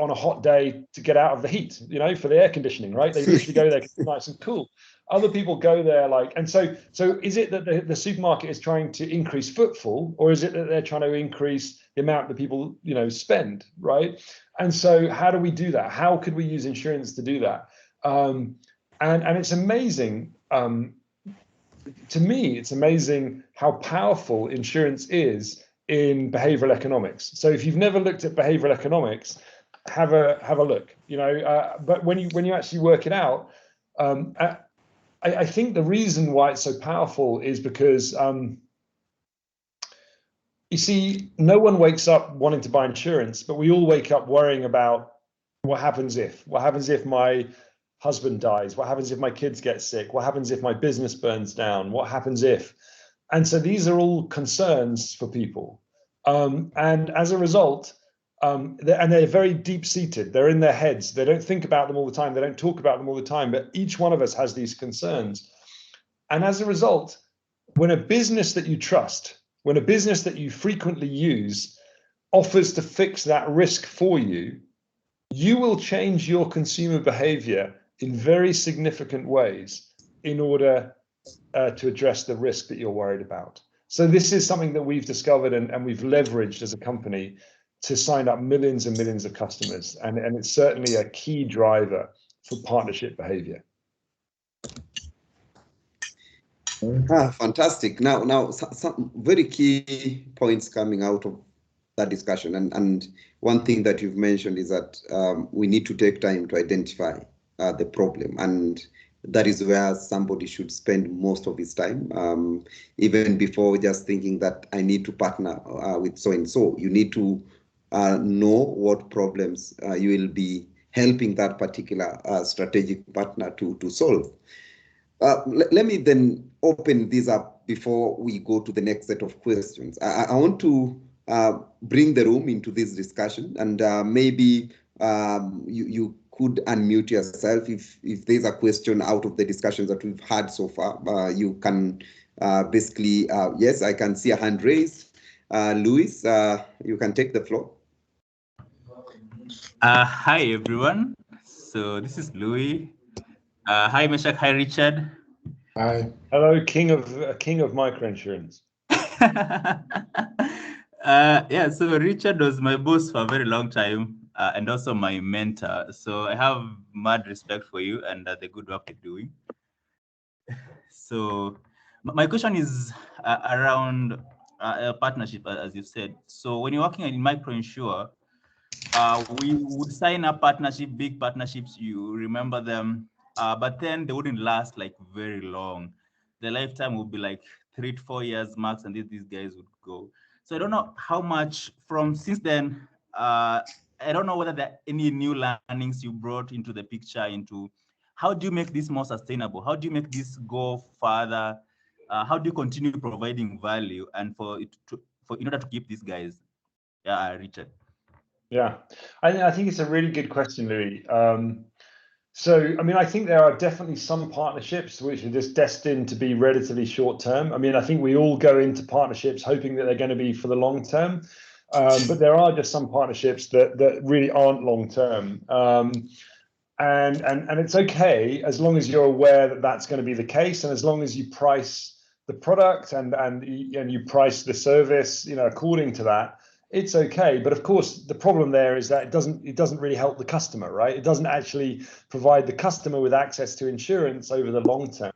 on a hot day to get out of the heat, you know, for the air conditioning, right? They literally go there 'cause it's nice and cool. Other people go there like, and so is it that the supermarket is trying to increase footfall, or is it that they're trying to increase the amount that people, you know, spend, right? And so how do we do that? How could we use insurance to do that? And it's amazing. To me, it's amazing how powerful insurance is in behavioral economics. So if you've never looked at behavioral economics, have a look. You know, but when you actually work it out, I think the reason why it's so powerful is because you see, no one wakes up wanting to buy insurance, but we all wake up worrying about what happens if my husband dies, what happens if my kids get sick, what happens if my business burns down, what happens if. And so these are all concerns for people. And as a result, they're very deep-seated. They're in their heads. They don't think about them all the time. They don't talk about them all the time. But each one of us has these concerns. And as a result, when a business that you trust, when a business that you frequently use offers to fix that risk for you, you will change your consumer behavior in very significant ways in order to address the risk that you're worried about. So this is something that we've discovered and we've leveraged as a company to sign up millions and millions of customers. And it's certainly a key driver for partnership behavior. Fantastic. Now, some very key points coming out of that discussion. And one thing that you've mentioned is that we need to take time to identify the problem. And that is where somebody should spend most of his time, even before just thinking that I need to partner with so-and-so. You need to know what problems you will be helping that particular strategic partner to solve. Let me then open this up before we go to the next set of questions. I want to bring the room into this discussion, and maybe you could unmute yourself if there's a question out of the discussions that we've had so far. You can basically, yes, I can see a hand raised. Luis, you can take the floor. Hi, everyone. So this is Louis. Hi, Meshach. Hi, Richard. Hi. Hello, king of microinsurance. Yeah, so Richard was my boss for a very long time and also my mentor. So I have mad respect for you and the good work you're doing. So my question is around a partnership, as you said. So when you're working in microinsure, we would sign up partnership, big partnerships, you remember them, but then they wouldn't last like very long. The lifetime would be like 3 to 4 years max, and these guys would go. So I don't know how much from since then, I don't know whether there are any new learnings you brought into the picture, into how do you make this more sustainable? How do you make this go further? How do you continue providing value and in order to keep these guys? Yeah, Richard. Yeah, I think it's a really good question, Louis. So, I mean, I think there are definitely some partnerships which are just destined to be relatively short term. I mean, I think we all go into partnerships hoping that they're going to be for the long term, but there are just some partnerships that really aren't long term. And it's okay as long as you're aware that that's going to be the case, and as long as you price the product and you price the service, you know, according to that. It's okay, but of course the problem there is that it doesn't really help the customer, right? It doesn't actually provide the customer with access to insurance over the long term.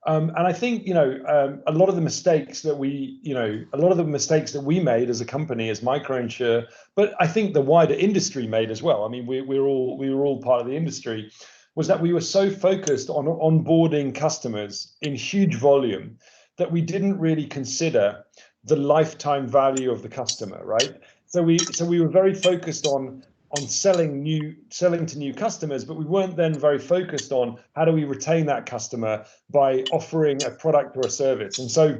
And I think, you know, a lot of the mistakes that we made as a company, as microinsure, but I think the wider industry made as well. I mean, we were all part of the industry, was that we were so focused on onboarding customers in huge volume that we didn't really consider the lifetime value of the customer, right? So we were very focused on selling to new customers, but we weren't then very focused on how do we retain that customer by offering a product or a service. And so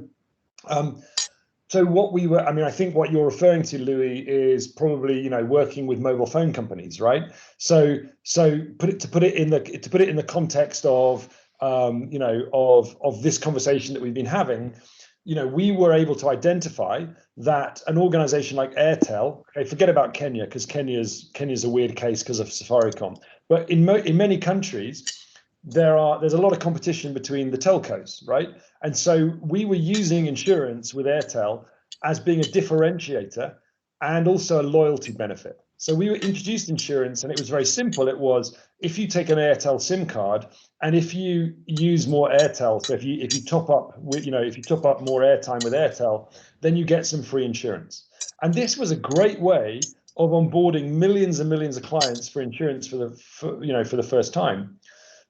So what we were, I mean, I think what you're referring to, Louis, is probably, you know, working with mobile phone companies, right? So to put it in the context of, you know, of this conversation that we've been having, you know, we were able to identify that an organization like Airtel, okay, forget about Kenya, because Kenya's a weird case because of Safaricom, but in many countries, there's a lot of competition between the telcos, right? And so we were using insurance with Airtel as being a differentiator and also a loyalty benefit. So we introduced insurance, and it was very simple. It was, if you take an Airtel SIM card, and if you use more Airtel, so if you top up with, you know, if you top up more airtime with Airtel, then you get some free insurance. And this was a great way of onboarding millions and millions of clients for insurance for the first time.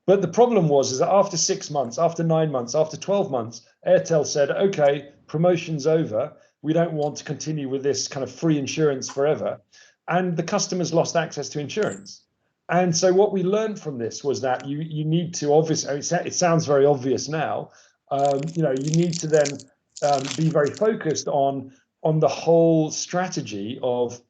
But the problem was that after 6 months, after 9 months, after 12 months, Airtel said, okay, promotion's over. We don't want to continue with this kind of free insurance forever. And the customers lost access to insurance. And so what we learned from this was that you need to, obviously, it sounds very obvious now, you know, you need to then be very focused on the whole strategy of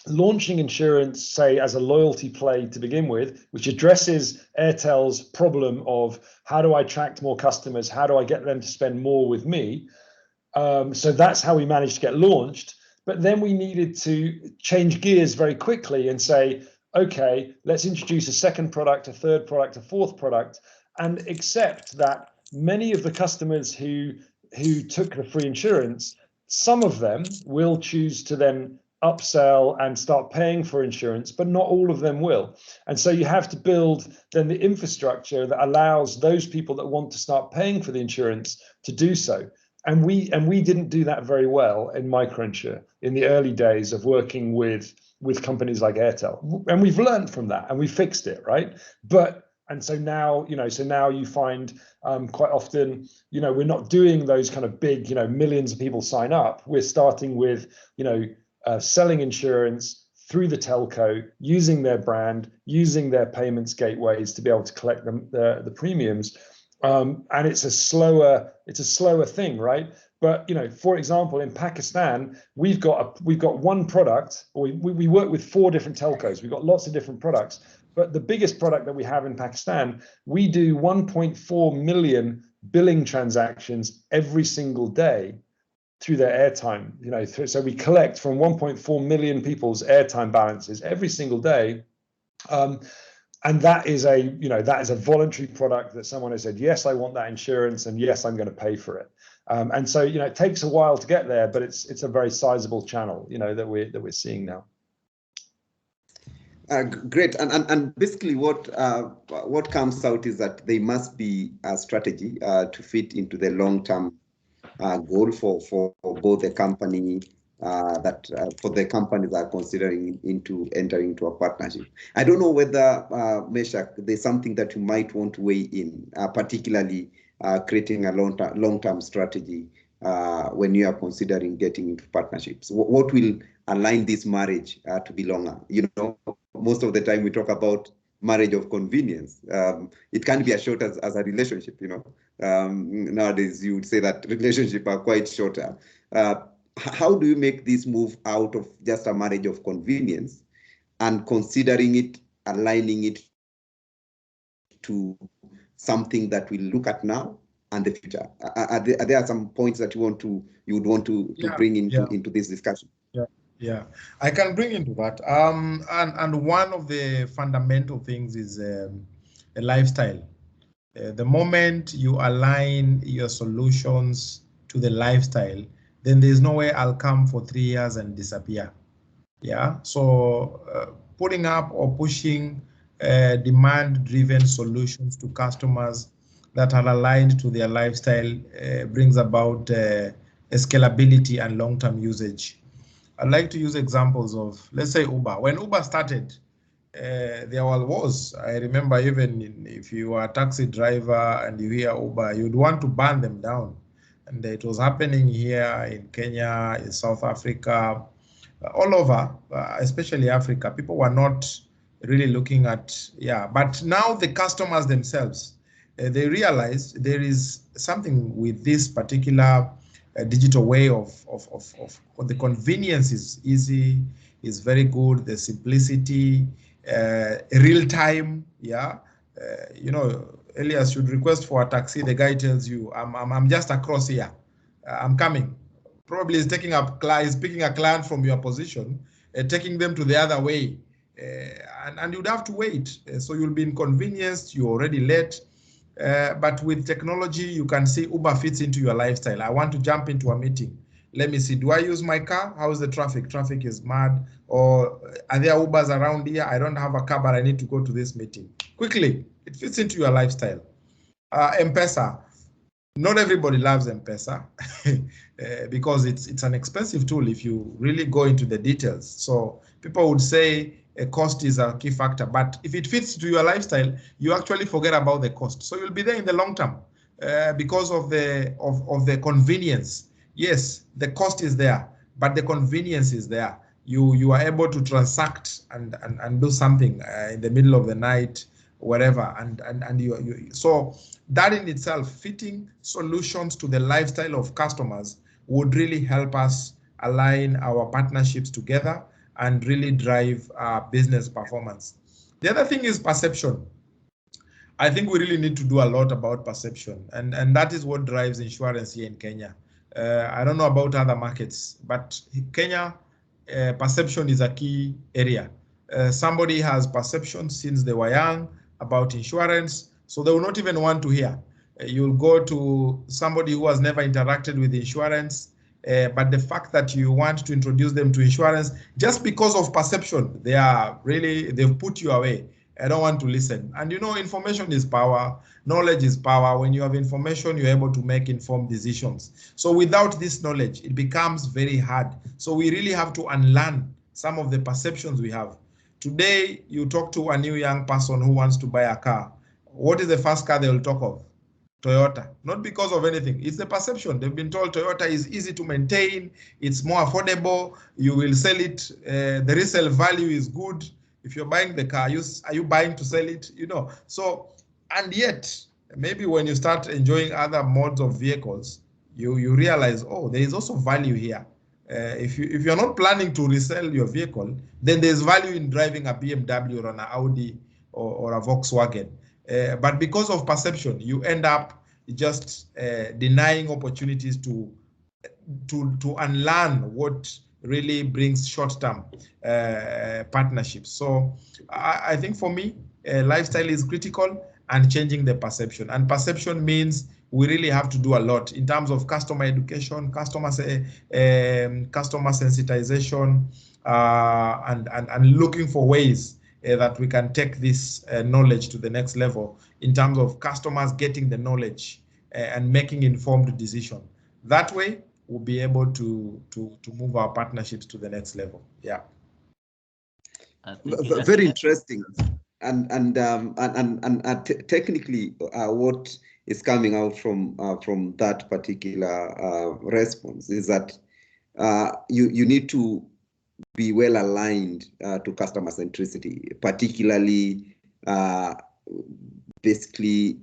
launching insurance, say, as a loyalty play to begin with, which addresses Airtel's problem of how do I attract more customers? How do I get them to spend more with me? So that's how we managed to get launched. But then we needed to change gears very quickly and say, okay, let's introduce a second product, a third product, a fourth product, and accept that many of the customers who took the free insurance, some of them will choose to then upsell and start paying for insurance, but not all of them will. And so you have to build then the infrastructure that allows those people that want to start paying for the insurance to do so. And we didn't do that very well in microinsure in the early days of working with companies like Airtel. And we've learned from that and we fixed it, right? And so now, you know, you find quite often, you know, we're not doing those kind of big, you know, millions of people sign up. We're starting with, you know, selling insurance through the telco, using their brand, using their payments gateways to be able to collect the premiums. And it's a slower thing, right? But you know, for example, in Pakistan, we've got one product. We work with 4 different telcos. We've got lots of different products. But the biggest product that we have in Pakistan, we do 1.4 million billing transactions every single day through their airtime. You know, so we collect from 1.4 million people's airtime balances every single day. And that is a voluntary product that someone has said, yes, I want that insurance, and yes, I'm going to pay for it. And so, you know, it takes a while to get there, but it's a very sizable channel, you know, that we're seeing now. Great, and basically what comes out is that there must be a strategy to fit into the long-term goal for both the company for the companies that are considering entering into a partnership. I don't know whether Meshach, there's something that you might want to weigh in, particularly creating a long-term strategy when you are considering getting into partnerships. What will align this marriage to be longer? You know, most of the time we talk about marriage of convenience. It can be as short as a relationship, you know. Nowadays, you would say that relationships are quite shorter. How do you make this move out of just a marriage of convenience and considering it, aligning it to something that we look at now and the future? Are there some points that you would want to bring into this discussion? Yeah, I can bring into that. And one of the fundamental things is a lifestyle. The moment you align your solutions to the lifestyle, then there's no way I'll come for 3 years and disappear. Yeah, so putting up or pushing demand-driven solutions to customers that are aligned to their lifestyle brings about scalability and long-term usage. I'd like to use examples of, let's say, Uber. When Uber started, there was, I remember, even if you are a taxi driver and you hear Uber, you'd want to burn them down. And it was happening here in Kenya, in South Africa, all over, especially Africa. People were not really looking at, but now the customers themselves, they realize there is something with this particular digital way of the convenience is easy, is very good. The simplicity, real time, yeah. You know, Elias should request for a taxi. The guy tells you, I'm just across here. I'm coming. Probably is taking up is picking a client from your position, taking them to the other way, and you'd have to wait. So you'll be inconvenienced. You're already late. But with technology, you can see Uber fits into your lifestyle. I want to jump into a meeting. Let me see, do I use my car? How is the traffic? Traffic is mad. Or are there Ubers around here? I don't have a car, but I need to go to this meeting. Quickly, it fits into your lifestyle. M-Pesa, not everybody loves M-Pesa because it's an expensive tool if you really go into the details. So people would say cost is a key factor, but if it fits to your lifestyle, you actually forget about the cost. So you'll be there in the long term because of the convenience. Yes, the cost is there, but the convenience is there. You are able to transact and do something in the middle of the night, whatever, and you so that in itself, fitting solutions to the lifestyle of customers would really help us align our partnerships together and really drive business performance. The other thing is perception. I think we really need to do a lot about perception, and that is what drives insurance here in Kenya. I don't know about other markets, but Kenya, perception is a key area. Somebody has perception since they were young about insurance, so they will not even want to hear. You'll go to somebody who has never interacted with insurance, but the fact that you want to introduce them to insurance, just because of perception, they've put you away. I don't want to listen. And you know, information is power, knowledge is power. When you have information, you're able to make informed decisions. So without this knowledge, it becomes very hard. So we really have to unlearn some of the perceptions we have. Today, you talk to a new young person who wants to buy a car. What is the first car they will talk of? Toyota, not because of anything. It's the perception. They've been told Toyota is easy to maintain, it's more affordable, you will sell it, the resale value is good. If you're buying the car, are you buying to sell it? You know, so, and yet, maybe when you start enjoying other modes of vehicles, you realize, oh, there is also value here. If you're not planning to resell your vehicle, then there's value in driving a BMW or an Audi or a Volkswagen. But because of perception, you end up just denying opportunities to unlearn what really brings short-term partnerships. So I think for me, lifestyle is critical and changing the perception. And perception means we really have to do a lot in terms of customer education, customer sensitization, and looking for ways that we can take this knowledge to the next level in terms of customers getting the knowledge and making informed decisions. That way, we'll be able to move our partnerships to the next level. Yeah. Very interesting. And technically, what is coming out from that particular response is that you need to be well aligned to customer centricity, particularly basically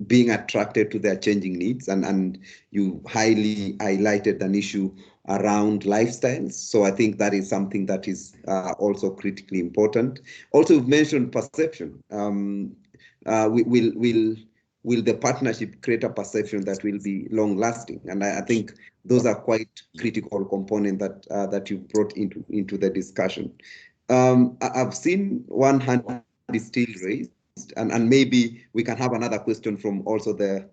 being attracted to their changing needs, and you highly highlighted an issue around lifestyles. So I think that is something that is also critically important. Also, you've mentioned perception. Will the partnership create a perception that will be long lasting? And I think those are quite critical components that you brought into the discussion. I've seen one hand is still raised, and maybe we can have another question from also the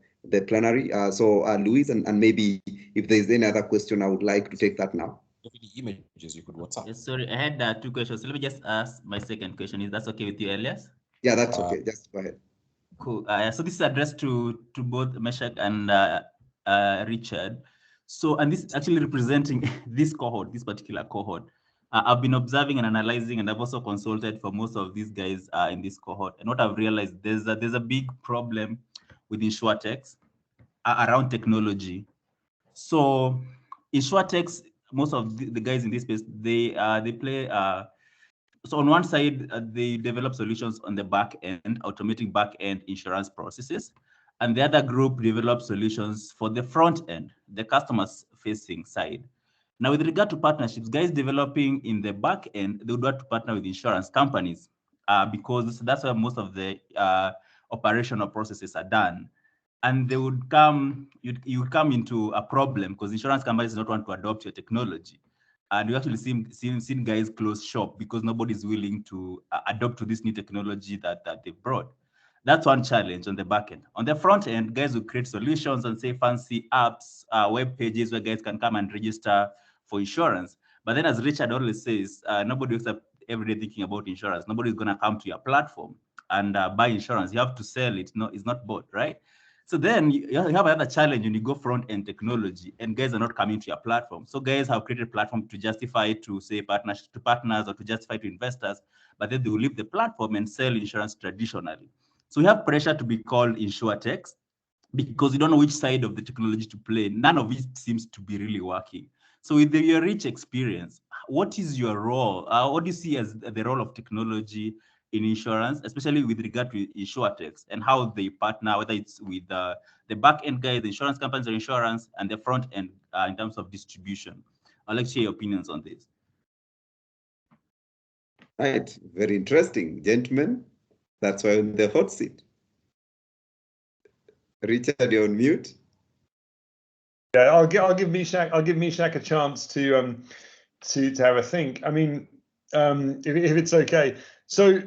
plenary. So Luis, and maybe if there's any other question, I would like to take that now. The images you could WhatsApp. Yes, sorry, I had 2 questions. So let me just ask my second question. Is that okay with you, Elias? Yeah, that's okay. Just go ahead. Cool. So this is addressed to both Meshach and Richard. So, and this actually representing this cohort, this particular cohort. I've been observing and analyzing, and I've also consulted for most of these guys in this cohort. And what I've realized, there's a big problem with insurtechs around technology. So insurtechs, most of the guys in this space, they play. So on one side, they develop solutions on the back end, automating back end insurance processes. and the other group develops solutions for the front end, the customers facing side. Now, with regard to partnerships, guys developing in the back end, they would want to partner with insurance companies because that's where most of the operational processes are done. And they would come, you would come into a problem because insurance companies do not want to adopt your technology. And we actually seen guys close shop because nobody's willing to adopt to this new technology that they brought. That's one challenge on the back end. On the front end, guys will create solutions and say fancy apps, web pages where guys can come and register for insurance. But then, as Richard always says, nobody wakes up every day thinking about insurance. Nobody's going to come to your platform and buy insurance. You have to sell it. No, it's not bought, right? So then you have another challenge when you go front end technology and guys are not coming to your platform. So guys have created a platform to justify to say partners or to justify to investors, but then they will leave the platform and sell insurance traditionally. So we have pressure to be called insurtechs because you don't know which side of the technology to play. None of it seems to be really working. So with your rich experience, what is your role? What do you see as the role of technology in insurance, especially with regard to insurtechs and how they partner, whether it's with the back end guys, the insurance companies or insurance, and the front end in terms of distribution? I'd like to share your opinions on this. Right, very interesting, gentlemen. That's why I'm in the hot seat. Richard, you're on mute. Yeah, I'll give Mishak a chance to have a think. I mean, if it's okay. So,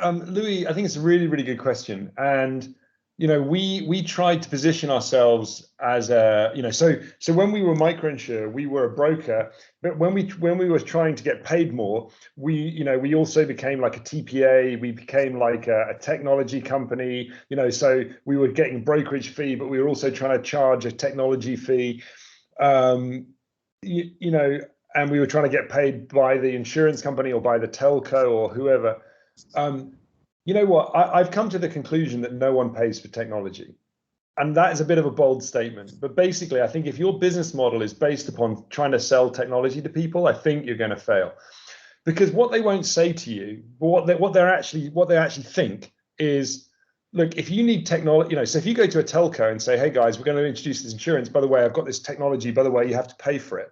Louis, I think it's a really, really good question, and we tried to position ourselves as a so when we were MicroInsure, we were a broker, but when we were trying to get paid more, we also became like a TPA, we became like a technology company, so we were getting brokerage fee, but we were also trying to charge a technology fee, and we were trying to get paid by the insurance company or by the telco or whoever. You know what? I've come to the conclusion that no one pays for technology. And that is a bit of a bold statement. But basically, I think if your business model is based upon trying to sell technology to people, I think you're going to fail. Because what they won't say to you, what they actually think is, look, if you need technology, so if you go to a telco and say, hey guys, we're going to introduce this insurance, by the way, I've got this technology, by the way, you have to pay for it.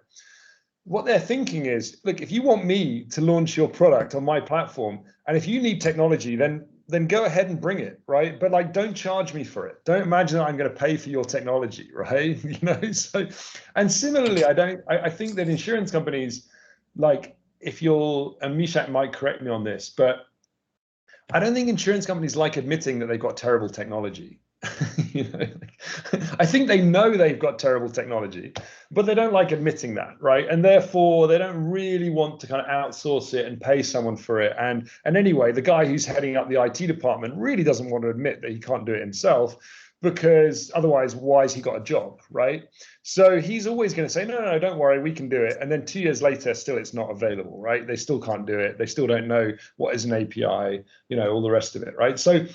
What they're thinking is, look, if you want me to launch your product on my platform, and if you need technology, then go ahead and bring it, right? But like, don't charge me for it. Don't imagine that I'm going to pay for your technology, right? So, and similarly, I think that insurance companies, like, and Mishak might correct me on this, but I don't think insurance companies like admitting that they've got terrible technology. I think they know they've got terrible technology, but they don't like admitting that, right? And therefore they don't really want to kind of outsource it and pay someone for it. And anyway, the guy who's heading up the IT department really doesn't want to admit that he can't do it himself, because otherwise, why has he got a job, right? So he's always going to say, no, don't worry, we can do it. And then 2 years later, still it's not available, right? They still can't do it. They still don't know what is an API, all the rest of it, right? So,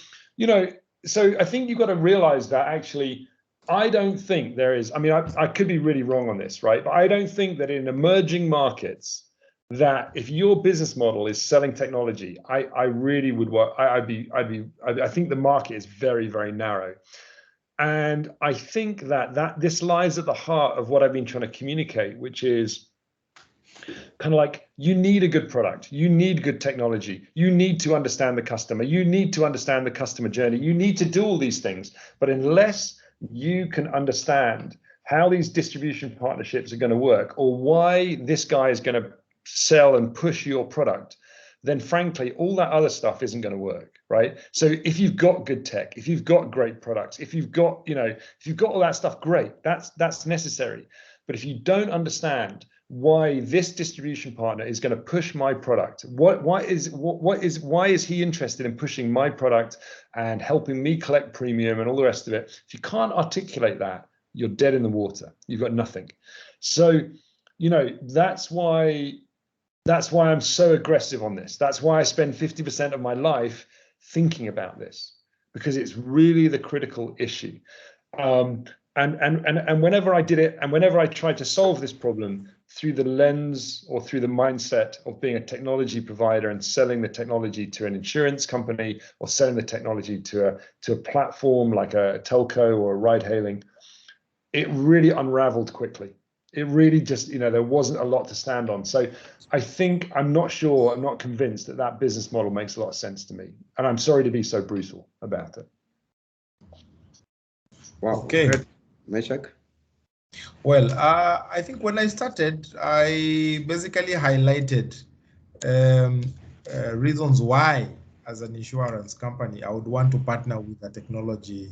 so I think you've got to realize that actually, I don't think there is, I mean, I could be really wrong on this, right? But I don't think that in emerging markets, that if your business model is selling technology, I really would work. I think the market is very, very narrow. And I think that this lies at the heart of what I've been trying to communicate, which is kind of like, you need a good product, you need good technology, you need to understand the customer, you need to understand the customer journey, you need to do all these things. But unless you can understand how these distribution partnerships are going to work, or why this guy is going to sell and push your product, then frankly, all that other stuff isn't going to work, right? So if you've got good tech, if you've got great products, if you've got, if you've got all that stuff, great, that's necessary. But if you don't understand why this distribution partner is going to push my product, why is he interested in pushing my product and helping me collect premium and all the rest of it? If you can't articulate that, you're dead in the water. You've got nothing. So, that's why I'm so aggressive on this. That's why I spend 50% of my life thinking about this, because it's really the critical issue. And whenever I did it, and whenever I tried to solve this problem through the lens or through the mindset of being a technology provider and selling the technology to an insurance company or selling the technology to a platform like a telco or a ride hailing, it really unraveled quickly. It really just, there wasn't a lot to stand on. So I'm not convinced that business model makes a lot of sense to me. And I'm sorry to be so brutal about it. Wow. Okay. Good. Meshach? Well, I think when I started, I basically highlighted reasons why, as an insurance company, I would want to partner with a technology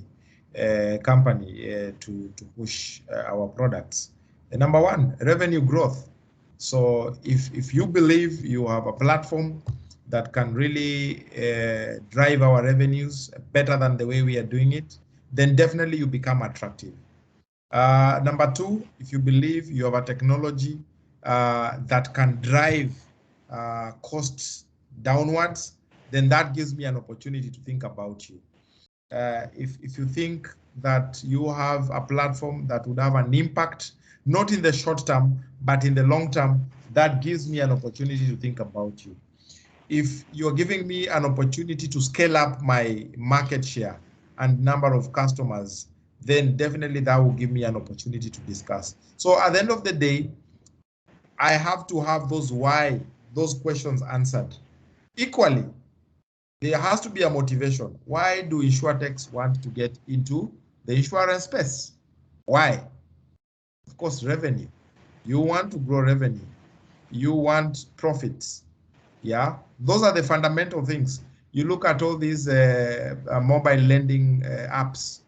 company to push our products. Number one, revenue growth. So if you believe you have a platform that can really drive our revenues better than the way we are doing it, then definitely you become attractive. Number two, if you believe you have a technology that can drive costs downwards, then that gives me an opportunity to think about you. If you think that you have a platform that would have an impact, not in the short term, but in the long term, that gives me an opportunity to think about you. If you're giving me an opportunity to scale up my market share and number of customers, then definitely that will give me an opportunity to discuss. So at the end of the day, I have to have those questions answered. Equally, there has to be a motivation. Why do insurtechs want to get into the insurance space? Why? Of course, revenue. You want to grow revenue. You want profits. Yeah, those are the fundamental things. You look at all these mobile lending apps.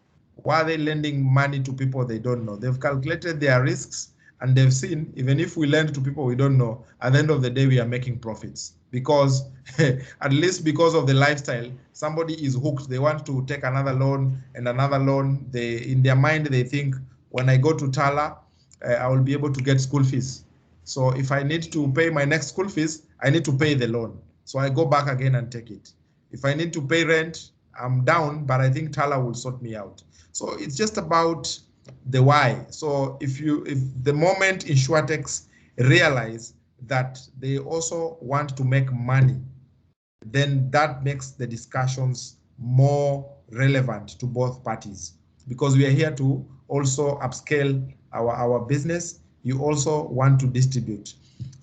Why are they lending money to people they don't know? They've calculated their risks and they've seen, even if we lend to people we don't know, at the end of the day, we are making profits because at least because of the lifestyle, somebody is hooked. They want to take another loan and another loan. In their mind, they think, when I go to Tala, I will be able to get school fees. So if I need to pay my next school fees, I need to pay the loan. So I go back again and take it. If I need to pay rent, I'm down, but I think Tala will sort me out. So it's just about the why. So if the moment insurtechs realize that they also want to make money, then that makes the discussions more relevant to both parties, because we are here to also upscale our business. You also want to distribute.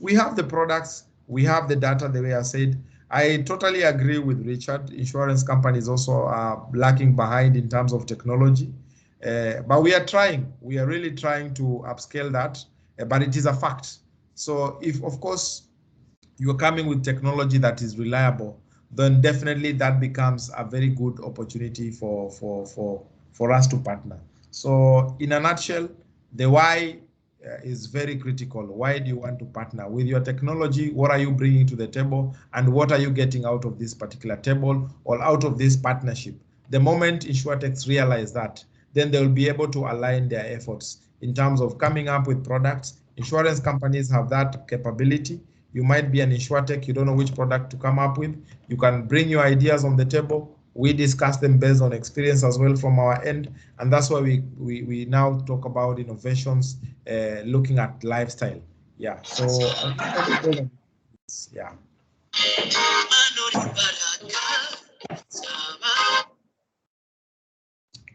We have the products, we have the data, the way I said. I totally agree with Richard. Insurance companies also are lacking behind in terms of technology. But we are trying. We are really trying to upscale that, but it is a fact. So if, of course, you're coming with technology that is reliable, then definitely that becomes a very good opportunity for us to partner. So in a nutshell, the why is very critical. Why do you want to partner with your technology? What are you bringing to the table? And what are you getting out of this particular table or out of this partnership? The moment insurtechs realize that, then they will be able to align their efforts in terms of coming up with products. Insurance companies have that capability. You might be an insurtech, you don't know which product to come up with. You can bring your ideas on the table. We discuss them based on experience as well from our end. And that's why we now talk about innovations, looking at lifestyle. Yeah, so yeah.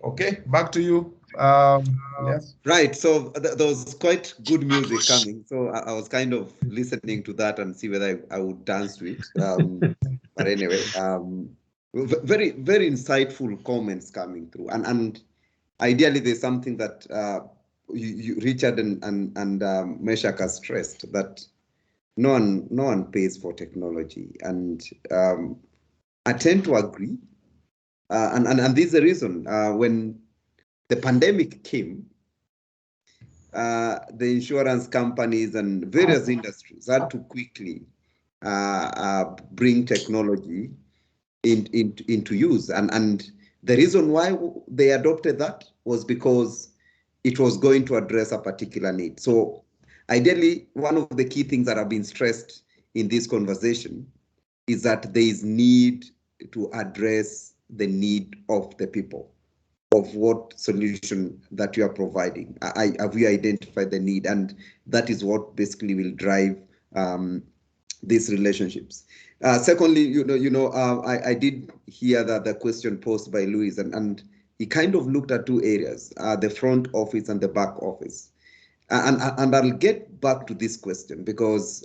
Okay, back to you. Yes. Right. So there was quite good music coming. So I was kind of listening to that and see whether I would dance to it. But anyway, very, very insightful comments coming through. And ideally, there's something that Richard and Meshach has stressed, that no one pays for technology. And I tend to agree. And this is the reason. When the pandemic came, the insurance companies and various industries had to quickly bring technology into use. And the reason why they adopted that was because it was going to address a particular need. So ideally, one of the key things that have been stressed in this conversation is that there is need to address the need of the people. of what solution that you are providing. Have you identified the need? And that is what basically will drive these relationships. Secondly, I did hear that the question posed by Louis, and he kind of looked at two areas, the front office and the back office. And I'll get back to this question because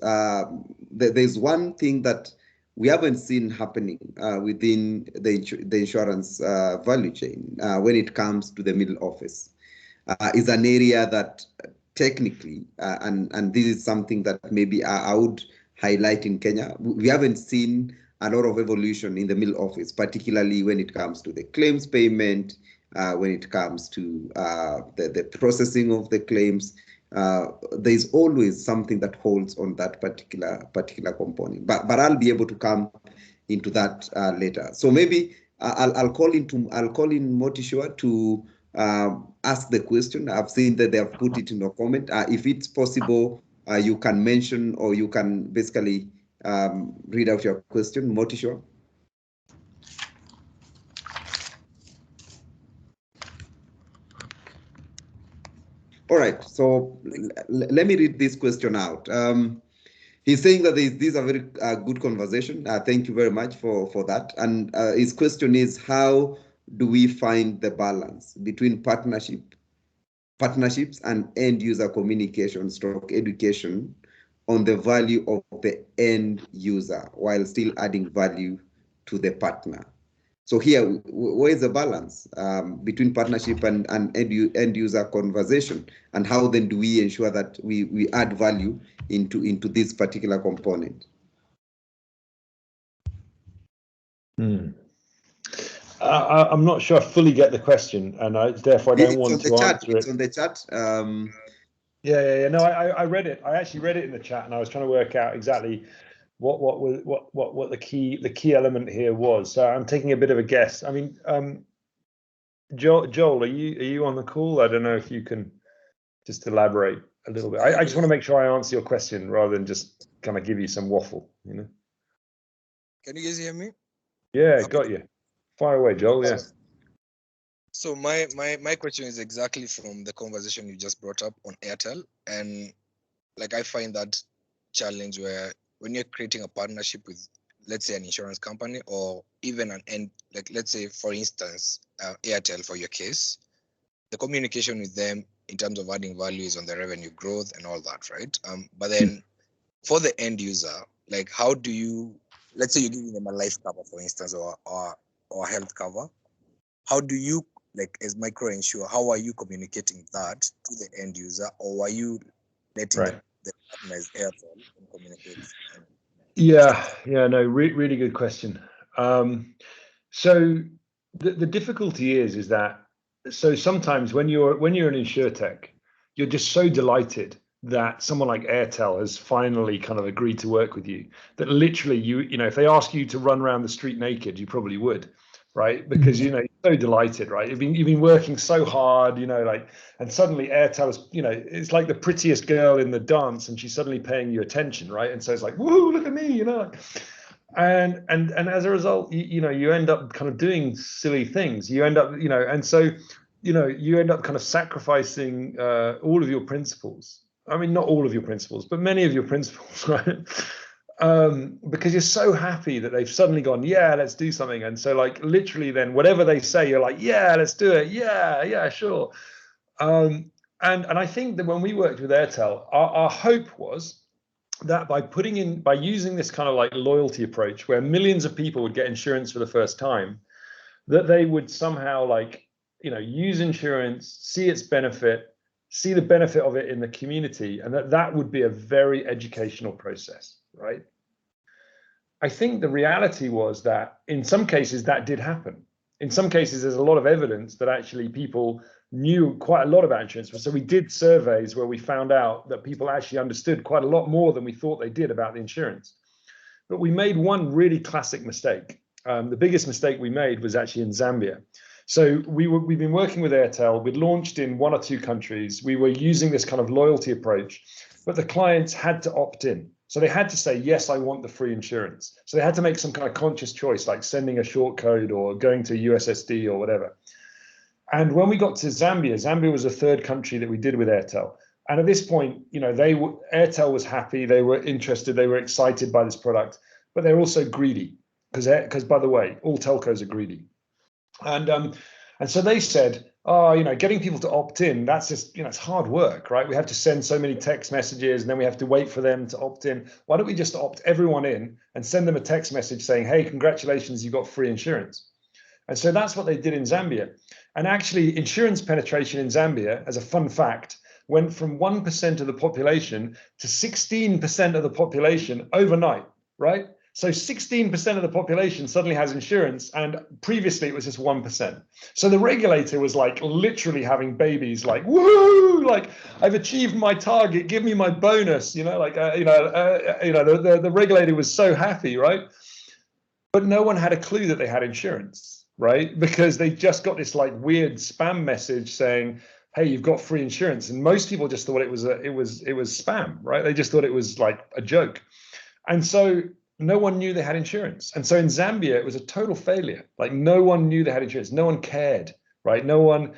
there's one thing that we haven't seen happening within the insurance value chain when it comes to the middle office. Is an area that technically, and this is something that maybe I would highlight in Kenya, we haven't seen a lot of evolution in the middle office, particularly when it comes to the claims payment, when it comes to the processing of the claims. There's always something that holds on that particular component, but I'll be able to come into that later. So maybe I'll call in Motishua to ask the question. I've seen that they have put it in a comment. If it's possible, you can mention, or you can basically read out your question, Motishua. All right, so let me read this question out. He's saying that these are very good conversation. Thank you very much for that. And his question is, how do we find the balance between partnerships and end user communication / education on the value of the end user while still adding value to the partner? So here, where is the balance between partnership and end user conversation, and how then do we ensure that we add value into this particular component? I'm not sure I fully get the question, and therefore I don't want to answer it. It's on the chat. Yeah. No, I read it. I actually read it in the chat, and I was trying to work out exactly what the key element here was. So I'm taking a bit of a guess. I mean, Joel, are you on the call? I don't know if you can just elaborate a little bit. I just want to make sure I answer your question rather than just kind of give you some waffle, you know. Can you guys hear me? Yeah, got you. Fire away, Joel. Yeah. So my question is exactly from the conversation you just brought up on Airtel, and like I find that challenge where when you're creating a partnership with, let's say, an insurance company, or even an end, like let's say, for instance, Airtel for your case, the communication with them in terms of adding value is on the revenue growth and all that, right? But then for the end user, like how do you, let's say you're giving them a life cover, for instance, or health cover, how do you, like as micro insure, how are you communicating that to the end user, or are you letting the partners Airtel and communicate? Yeah, no, really good question. So the difficulty is that, so sometimes when you're an insurtech, you're just so delighted that someone like Airtel has finally kind of agreed to work with you, that literally you know, if they ask you to run around the street naked, you probably would, right? Because you know, you're so delighted, right? You've been working so hard, you know, like, and suddenly Airtel is, you know, it's like the prettiest girl in the dance, and she's suddenly paying you attention, right? And so it's like, woohoo, look at me, you know. And as a result, you know, you end up kind of doing silly things. You end up, you know, and so, you know, you end up kind of sacrificing all of your principles. I mean, not all of your principles, but many of your principles, right? Because you're so happy that they've suddenly gone, yeah, let's do something. And so, like, literally, then whatever they say, you're like, yeah, let's do it. Yeah, sure. And I think that when we worked with Airtel, our hope was that by using this kind of like loyalty approach, where millions of people would get insurance for the first time, that they would somehow, like, you know, use insurance, see its benefit, see the benefit of it in the community, and that would be a very educational process, right? I think the reality was that in some cases that did happen. In some cases, there's a lot of evidence that actually people knew quite a lot about insurance. So we did surveys where we found out that people actually understood quite a lot more than we thought they did about the insurance. But we made one really classic mistake. The biggest mistake we made was actually in Zambia. So we've been working with Airtel. We'd launched in 1 or 2 countries. We were using this kind of loyalty approach, but the clients had to opt in. So they had to say, yes, I want the free insurance. So they had to make some kind of conscious choice, like sending a short code or going to USSD or whatever. And when we got to Zambia, Zambia was the third country that we did with Airtel. And at this point, you know, Airtel was happy, they were interested, they were excited by this product, but they're also greedy because by the way, all telcos are greedy. And so they said, oh, you know, getting people to opt in, that's just, you know, it's hard work, right? We have to send so many text messages and then we have to wait for them to opt in. Why don't we just opt everyone in and send them a text message saying, hey, congratulations, you got free insurance. And so that's what they did in Zambia. And actually, insurance penetration in Zambia, as a fun fact, went from 1% of the population to 16% of the population overnight, right? So 16% of the population suddenly has insurance, and previously it was just 1%. So the regulator was like literally having babies, like, woohoo, like I've achieved my target, give me my bonus, you know, like, the regulator was so happy, right? But no one had a clue that they had insurance, right? Because they just got this like weird spam message saying, hey, you've got free insurance. And most people just thought it was spam, right? They just thought it was like a joke. And so no one knew they had insurance. And so in Zambia, it was a total failure. Like no one knew they had insurance. No one cared, right? No one.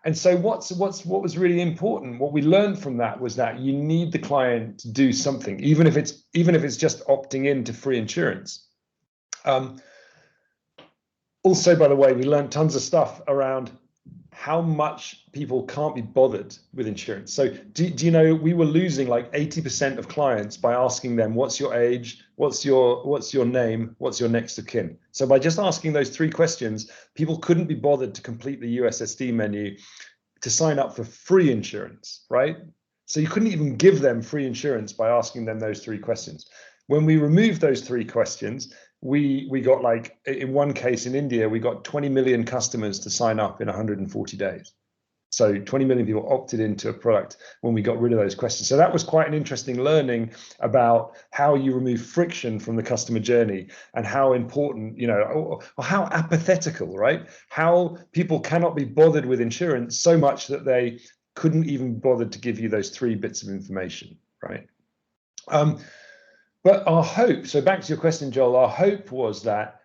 And so what was really important, what we learned from that was that you need the client to do something, even if it's just opting in to free insurance. Also, by the way, we learned tons of stuff around how much people can't be bothered with insurance. So do you know, we were losing like 80% of clients by asking them, what's your age, what's your name, what's your next of kin? So by just asking those 3 questions, people couldn't be bothered to complete the USSD menu to sign up for free insurance, right? So you couldn't even give them free insurance by asking them those 3 questions. When we removed those 3 questions, we got, like, in one case in India, we got 20 million customers to sign up in 140 days. So 20 million people opted into a product when we got rid of those questions. So that was quite an interesting learning about how you remove friction from the customer journey and how important, you know, or how apathetical, right? How people cannot be bothered with insurance so much that they couldn't even bother to give you those 3 bits of information, right? But our hope, so back to your question, Joel, our hope was that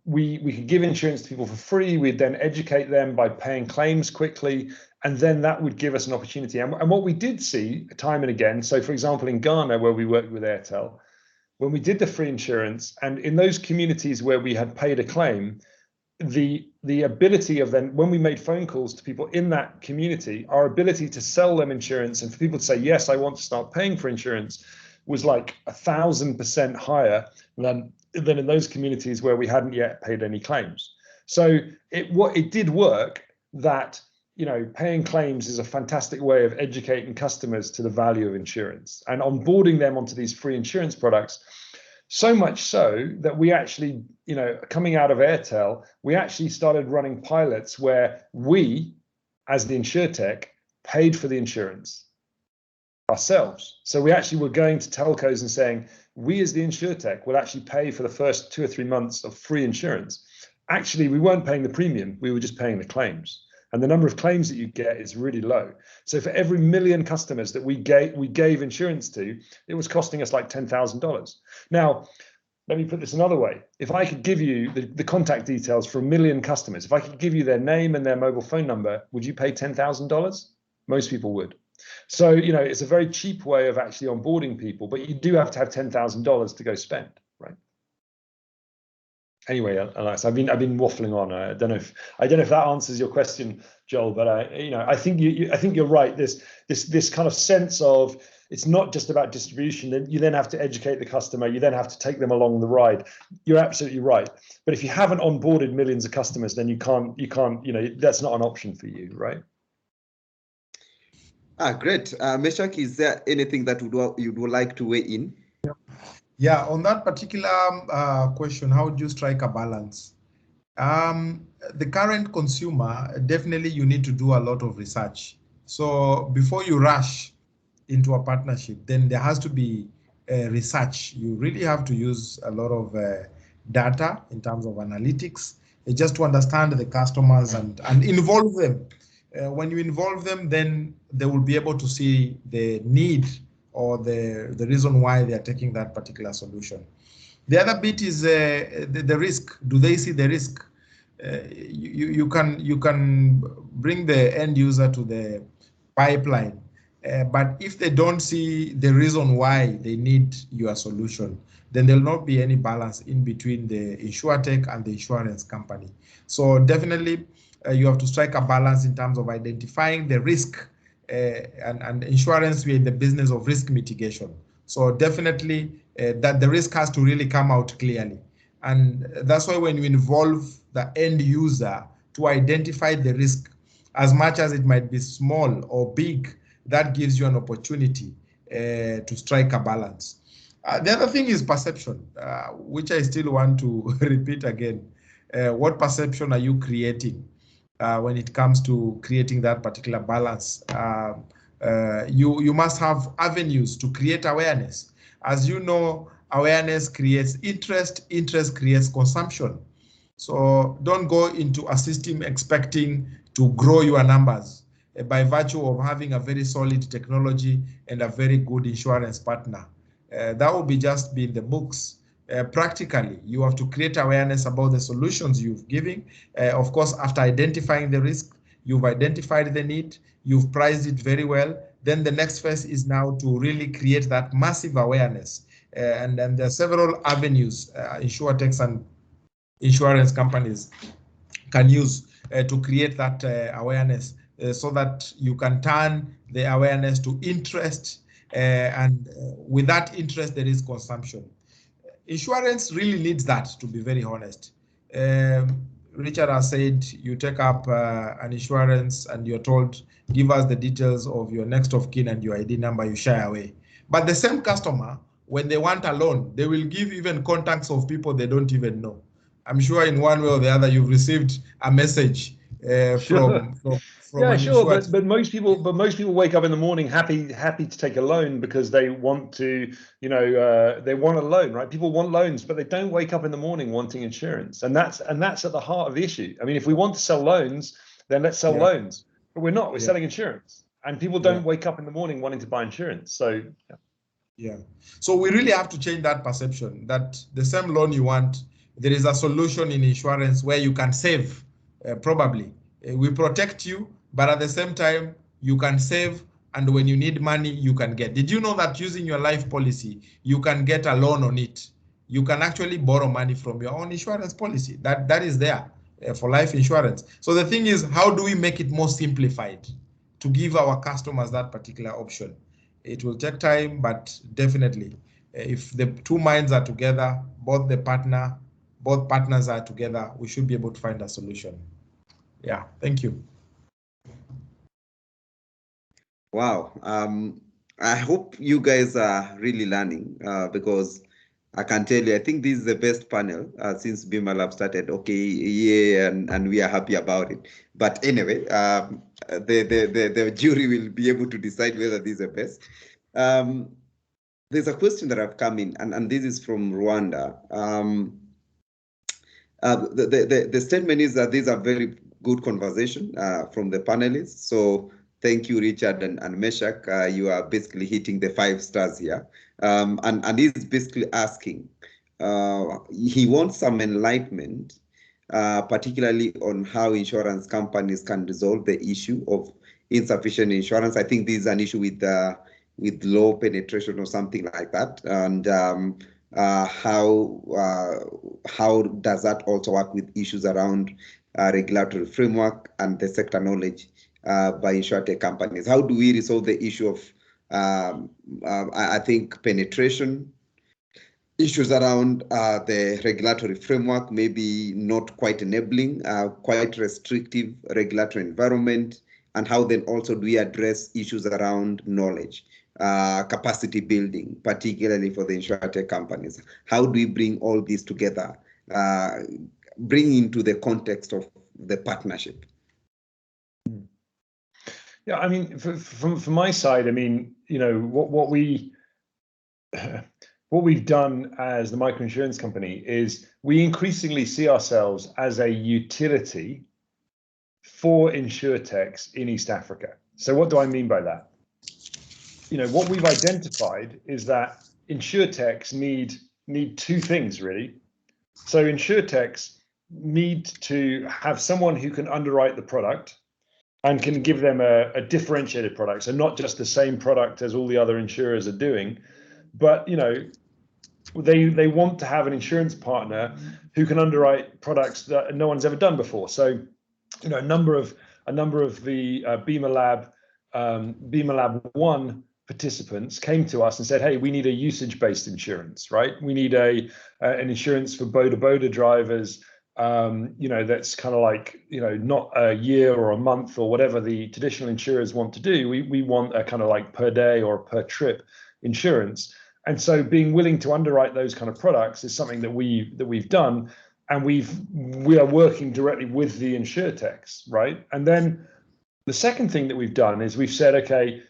we could give insurance to people for free. We'd then educate them by paying claims quickly, and then that would give us an opportunity. And what we did see time and again, so for example, in Ghana, where we worked with Airtel, when we did the free insurance, and in those communities where we had paid a claim, the ability of them, when we made phone calls to people in that community, our ability to sell them insurance and for people to say, yes, I want to start paying for insurance, was like 1,000% higher than in those communities where we hadn't yet paid any claims. So it did work that, you know, paying claims is a fantastic way of educating customers to the value of insurance and onboarding them onto these free insurance products. So much so that we actually, you know, coming out of Airtel, we actually started running pilots where we, as the InsurTech, paid for the insurance ourselves. So we actually were going to telcos and saying, we as the InsurTech will actually pay for the first 2 or 3 months of free insurance. Actually, we weren't paying the premium, we were just paying the claims. And the number of claims that you get is really low. So for every 1 million customers that we gave insurance to, it was costing us like $10,000. Now, let me put this another way. If I could give you the contact details for 1 million customers, if I could give you their name and their mobile phone number, would you pay $10,000? Most people would. So, you know, it's a very cheap way of actually onboarding people, but you do have to have $10,000 to go spend, right? Anyway, Alex, I've been waffling on. I don't know if that answers your question, Joel, but I think you're right. This kind of sense of it's not just about distribution. Then you have to educate the customer. You then have to take them along the ride. You're absolutely right. But if you haven't onboarded millions of customers, then you can't. That's not an option for you, right? Great. Meshach, is there anything that you'd like to weigh in? Yeah, on that particular question, how do you strike a balance? The current consumer, definitely you need to do a lot of research. So before you rush into a partnership, then there has to be research. You really have to use a lot of data in terms of analytics, just to understand the customers and involve them. When you involve them, then they will be able to see the need or the reason why they are taking that particular solution. The other bit is the risk. Do they see the risk? you can bring the end user to the pipeline, but if they don't see the reason why they need your solution, then there'll not be any balance in between the insurtech and the insurance company. So definitely you have to strike a balance in terms of identifying the risk, and insurance, we're in the business of risk mitigation. So definitely that the risk has to really come out clearly. And that's why when you involve the end user to identify the risk, as much as it might be small or big, that gives you an opportunity to strike a balance. The other thing is perception, which I still want to repeat again. What perception are you creating when it comes to creating that particular balance? You must have avenues to create awareness. As you know, awareness creates interest, interest creates consumption. So don't go into a system expecting to grow your numbers by virtue of having a very solid technology and a very good insurance partner. That will be just be in the books. Practically, you have to create awareness about the solutions you've given. Of course, after identifying the risk, you've identified the need, you've priced it very well. Then the next phase is now to really create that massive awareness. And then there are several avenues insurtechs and insurance companies can use to create that awareness, so that you can turn the awareness to interest, and with that interest there is consumption. Insurance really needs that, to be very honest. Richard has said you take up an insurance and you're told, give us the details of your next of kin and your ID number, you shy away. But the same customer, when they want a loan, they will give even contacts of people they don't even know. I'm sure in one way or the other you've received a message from yeah, an sure, insured. but most people wake up in the morning happy to take a loan because they want to, they want a loan, right? People want loans, but they don't wake up in the morning wanting insurance, and that's at the heart of the issue. I mean, if we want to sell loans, then let's sell loans, but we're not. We're selling insurance, and people don't wake up in the morning wanting to buy insurance. So so we really have to change that perception that the same loan you want, there is a solution in insurance where you can save. Probably we protect you, but at the same time you can save, and when you need money you can get. Did you know that using your life policy you can get a loan on it? You can actually borrow money from your own insurance policy that is there for life insurance. So the thing is, how do we make it more simplified to give our customers that particular option? It will take time, but definitely if the two minds are together, both partners are together, we should be able to find a solution. Yeah, thank you. Wow. I hope you guys are really learning because I can tell you, I think this is the best panel since BimaLab started. Okay, yeah, and we are happy about it. But anyway, the jury will be able to decide whether this is the best. There's a question that have come in, and this is from Rwanda. The statement is that these are very good conversation from the panelists. So thank you, Richard and Meshach. You are basically hitting the 5 stars here. And he's basically asking, he wants some enlightenment, particularly on how insurance companies can resolve the issue of insufficient insurance. I think this is an issue with low penetration or something like that. And how does that also work with issues around regulatory framework and the sector knowledge by insurtech companies? How do we resolve the issue of I think penetration, issues around the regulatory framework, maybe not quite enabling, quite restrictive regulatory environment, and how then also do we address issues around knowledge, capacity building, particularly for the insurtech companies? How do we bring all this together, bring into the context of the partnership? Yeah, I mean, from my side, I mean, what we've done as the microinsurance company is we increasingly see ourselves as a utility for insurtechs in East Africa. So what do I mean by that? What we've identified is that insurtechs need 2 things really. So insurtechs, need to have someone who can underwrite the product and can give them a differentiated product. So not just the same product as all the other insurers are doing, but they want to have an insurance partner who can underwrite products that no one's ever done before. So a number of the BimaLab BimaLab 1 participants came to us and said, hey, we need a usage-based insurance, right? We need an insurance for boda drivers, that's kind of like, not a year or a month or whatever the traditional insurers want to do. We want a kind of like per day or per trip insurance. And so being willing to underwrite those kind of products is something that we've done, and we are working directly with the insurtechs, right? And then the second thing that we've done is we've said, okay,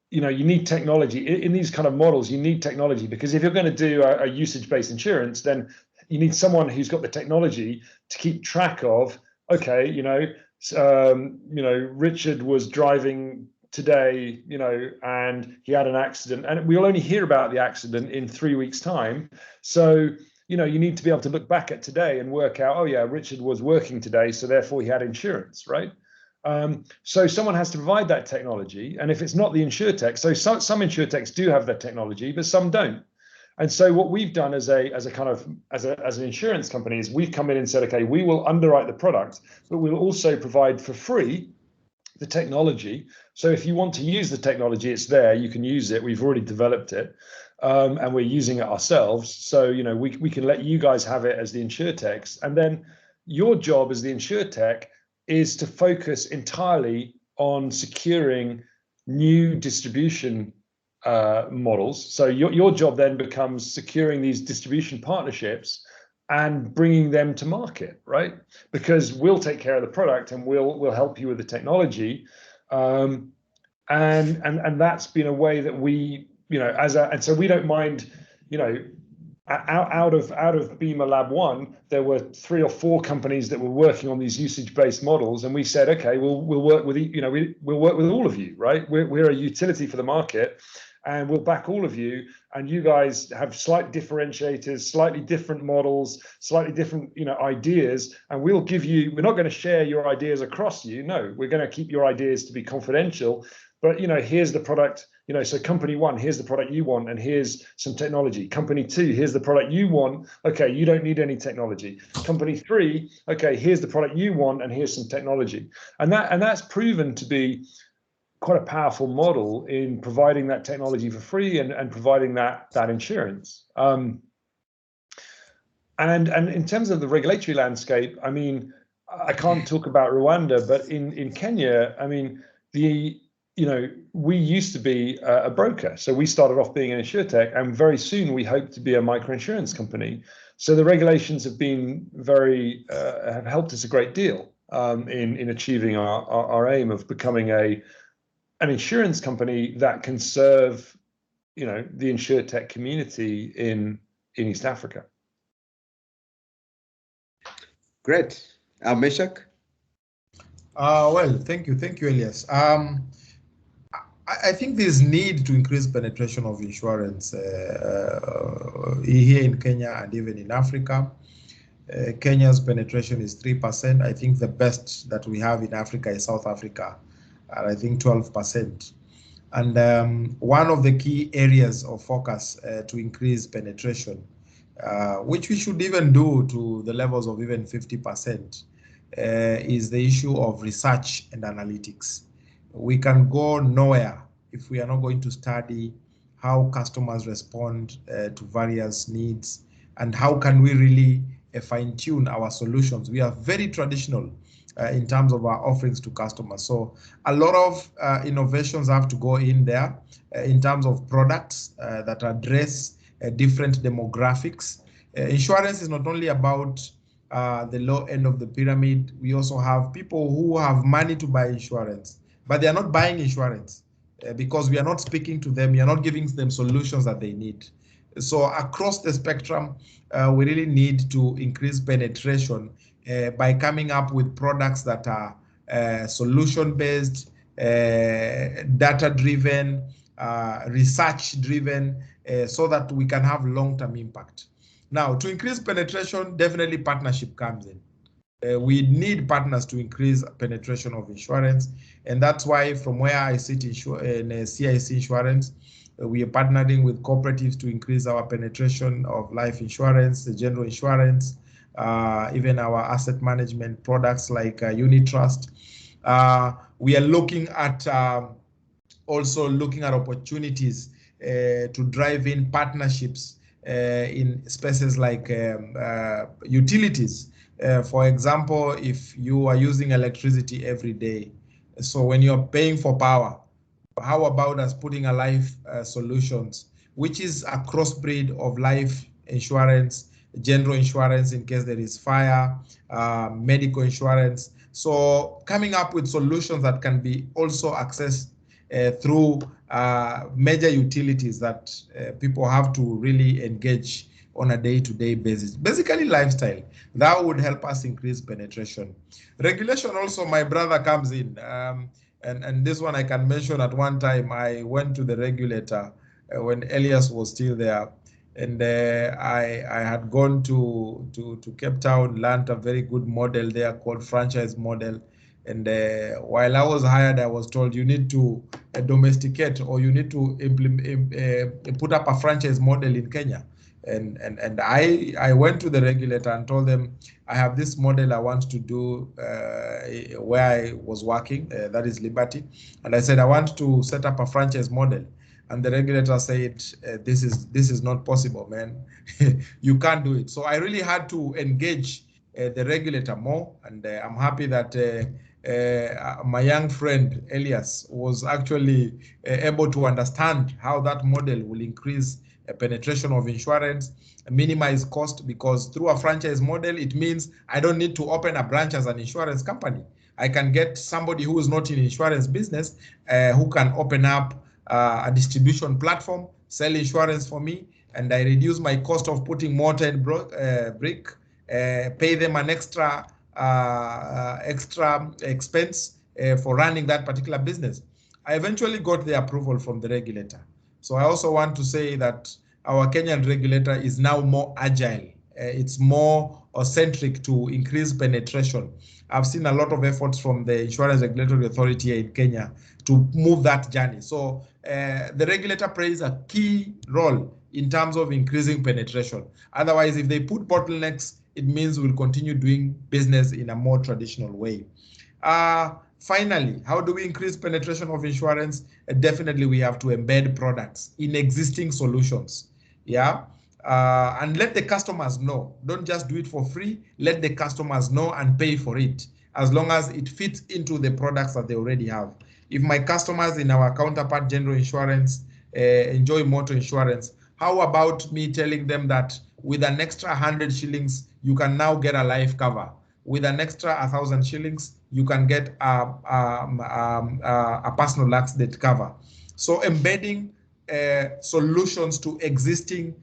you need technology in these kind of models. You need technology, because if you're going to do a usage-based insurance, then you need someone who's got the technology to keep track of, okay, Richard was driving today, and he had an accident, and we'll only hear about the accident in 3 weeks' time. So, you need to be able to look back at today and work out, oh yeah, Richard was working today, so therefore he had insurance, right? So someone has to provide that technology, and if it's not the insurtech, so some insurtechs do have that technology, but some don't. And so what we've done as an insurance company is we've come in and said, okay, we will underwrite the product, but we'll also provide for free the technology. So if you want to use the technology, it's there, you can use it. We've already developed it, and we're using it ourselves. So we can let you guys have it as the insurtechs, and then your job as the insurtech is to focus entirely on securing new distribution models. So your job then becomes securing these distribution partnerships and bringing them to market, right? Because we'll take care of the product and we'll help you with the technology, and that's been a way that we, and so we don't mind, out of BimaLab 1, there were 3 or 4 companies that were working on these usage-based models, and we said, okay, we'll work with we'll work with all of you, right? We're a utility for the market, and we'll back all of you. And you guys have slight differentiators, slightly different models, slightly different ideas, and we'll give you. We're not going to share your ideas across you. No, we're going to keep your ideas to be confidential. But here's the product. So company 1, here's the product you want, and here's some technology. Company 2, here's the product you want. Okay, you don't need any technology. Company 3, okay, here's the product you want, and here's some technology. And that's proven to be quite a powerful model in providing that technology for free and providing that insurance. And in terms of the regulatory landscape, I mean, I can't talk about Rwanda, but in Kenya, I mean, we used to be a broker. So we started off being an insurtech, and very soon we hope to be a microinsurance company. So the regulations have been have helped us a great deal in achieving our aim of becoming an insurance company that can serve, the insurtech community in East Africa. Great. Meshach? Well, thank you, Elias. I think there's need to increase penetration of insurance here in Kenya and even in Africa. Kenya's penetration is 3%. I think the best that we have in Africa is South Africa, at I think 12%. And one of the key areas of focus to increase penetration, which we should even do to the levels of even 50%, is the issue of research and analytics. We can go nowhere if we are not going to study how customers respond to various needs, and how can we really fine-tune our solutions. We are very traditional in terms of our offerings to customers. So a lot of innovations have to go in there in terms of products that address different demographics. Insurance is not only about the low end of the pyramid. We also have people who have money to buy insurance, but they are not buying insurance because we are not speaking to them. We are not giving them solutions that they need. So across the spectrum, we really need to increase penetration by coming up with products that are solution-based, data-driven, research-driven, so that we can have long-term impact. Now, to increase penetration, definitely partnership comes in. we need partners to increase penetration of insurance. And that's why from where I sit in CIC Insurance, we are partnering with cooperatives to increase our penetration of life insurance, the general insurance, even our asset management products like unit trust. We are looking at also looking at opportunities to drive in partnerships in spaces like utilities. For example, if you are using electricity every day, so when you're paying for power, how about us putting a life solutions, which is a crossbreed of life insurance, general insurance in case there is fire, medical insurance. So coming up with solutions that can be also accessed through major utilities that people have to really engage on a day-to-day basis. Basically lifestyle, that would help us increase penetration. Regulation also, my brother comes in. And this one I can mention. At one time, I went to the regulator when Elias was still there. And I had gone to Cape Town, learned a very good model there called franchise model. And while I was hired, I was told you need to domesticate, or you need to put up a franchise model in Kenya. And I went to the regulator and told them, I have this model I want to do where I was working, that is Liberty. And I said, I want to set up a franchise model. And the regulator said, this is not possible, man. You can't do it. So I really had to engage the regulator more. And I'm happy that my young friend, Elias, was actually able to understand how that model will increase penetration of insurance, minimize cost, because through a franchise model, it means I don't need to open a branch as an insurance company. I can get somebody who is not in insurance business who can open up a distribution platform, sell insurance for me, and I reduce my cost of putting mortar and brick, pay them an extra expense for running that particular business. I eventually got the approval from the regulator. So I also want to say that our Kenyan regulator is now more agile. It's more centric to increase penetration. I've seen a lot of efforts from the Insurance Regulatory Authority here in Kenya to move that journey. So the regulator plays a key role in terms of increasing penetration. Otherwise, if they put bottlenecks, it means we'll continue doing business in a more traditional way. Finally, how do we increase penetration of insurance? Definitely, we have to embed products in existing solutions. Yeah. And let the customers know. Don't just do it for free. Let the customers know and pay for it, as long as it fits into the products that they already have. If my customers in our counterpart general insurance enjoy motor insurance, how about me telling them that with an extra 100 shillings, you can now get a life cover. With an extra 1,000 shillings, you can get a personal accident cover. So embedding solutions to existing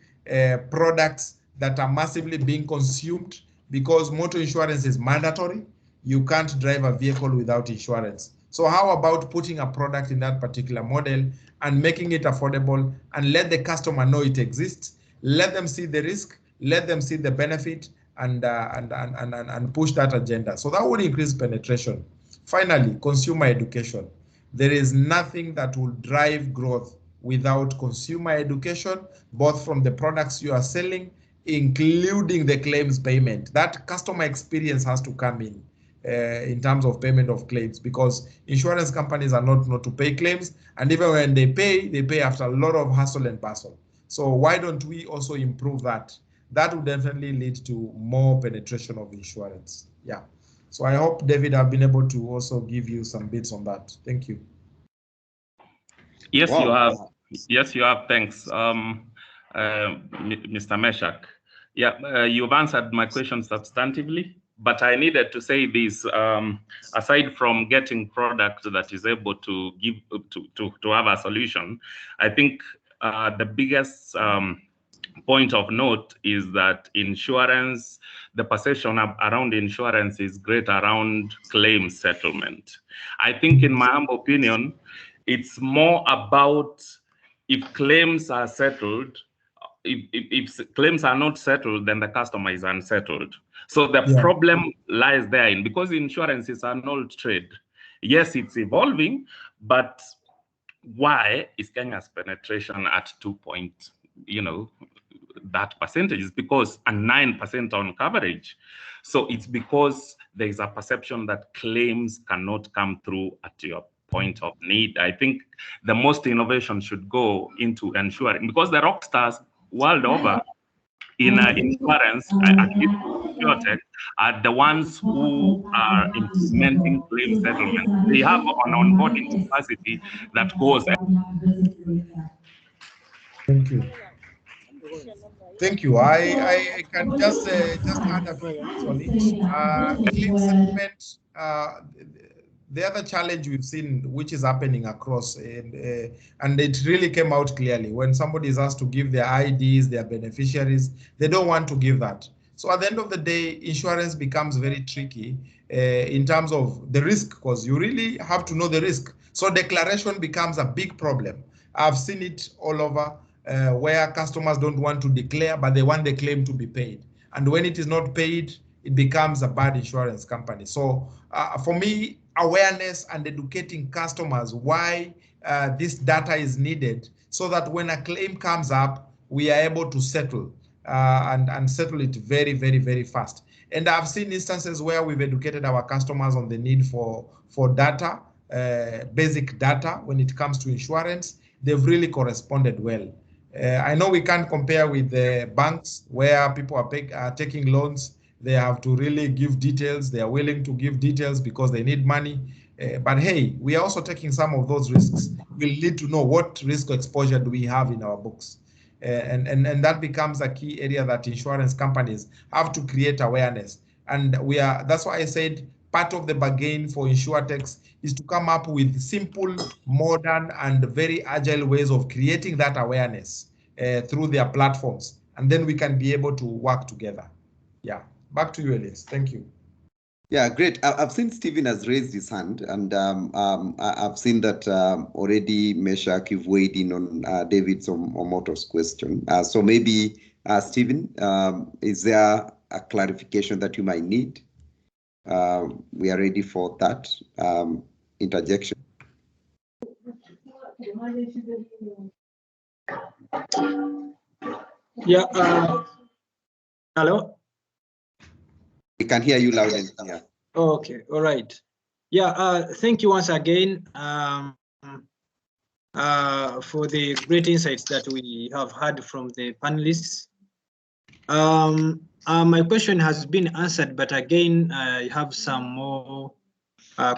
products that are massively being consumed, because motor insurance is mandatory. You can't drive a vehicle without insurance. So how about putting a product in that particular model and making it affordable, and let the customer know it exists, let them see the risk, let them see the benefit, and push that agenda. So that would increase penetration. Finally, consumer education. There is nothing that will drive growth without consumer education, both from the products you are selling, including the claims payment. That customer experience has to come in terms of payment of claims, because insurance companies are not to pay claims, and even when they pay after a lot of hustle and bustle. So why don't we also improve that? That would definitely lead to more penetration of insurance. Yeah. So I hope, David, I've been able to also give you some bits on that. Thank you. Yes, Wow. you have. Yes, you have. Thanks, Mr. Meshak. Yeah, you've answered my question substantively, but I needed to say this. Aside from getting product that is able to give to have a solution, I think the biggest point of note is that insurance, the perception around insurance is great around claim settlement. I think, in my humble opinion, it's more about if claims are settled, if claims are not settled, then the customer is unsettled. So the Yeah. problem lies therein, because insurance is an old trade. Yes, it's evolving, but why is Kenya's penetration at 2 that percentage? Is because a 9% on coverage. So it's because there is a perception that claims cannot come through at your point of need. I think the most innovation should go into ensuring, because the rock stars world over in insurance, at least InsurTech, are the ones who are implementing claim settlement. They have an onboarding capacity that goes. Thank you. Thank you. I can just add a few things on it. Claim settlement. The other challenge we've seen, which is happening across, and it really came out clearly when somebody is asked to give their IDs, their beneficiaries, they don't want to give that. So at the end of the day, insurance becomes very tricky in terms of the risk, because you really have to know the risk. So declaration becomes a big problem. I've seen it all over where customers don't want to declare, but they want the claim to be paid. And when it is not paid, it becomes a bad insurance company. So for me, awareness and educating customers why this data is needed, so that when a claim comes up, we are able to settle and settle it very, very, very fast. And I've seen instances where we've educated our customers on the need for data, basic data when it comes to insurance. They've really corresponded well. I know we can't compare with the banks where people are taking loans. They have to really give details. They are willing to give details because they need money. But hey, we are also taking some of those risks. We'll need to know what risk exposure do we have in our books. And that becomes a key area that insurance companies have to create awareness. And that's why I said part of the bargain for InsurTechs is to come up with simple, modern, and very agile ways of creating that awareness through their platforms. And then we can be able to work together. Yeah. Back to you, Elias. Thank you. Yeah, great. I've seen Stephen has raised his hand, and I've seen that already, Meshach, you've weighed in on David Omoto's question. So maybe, Stephen, is there a clarification that you might need? We are ready for that interjection. Yeah. Hello? We can hear you loud and clear. Okay, all right. Yeah, thank you once again for the great insights that we have had from the panelists. My question has been answered, but again, I have some more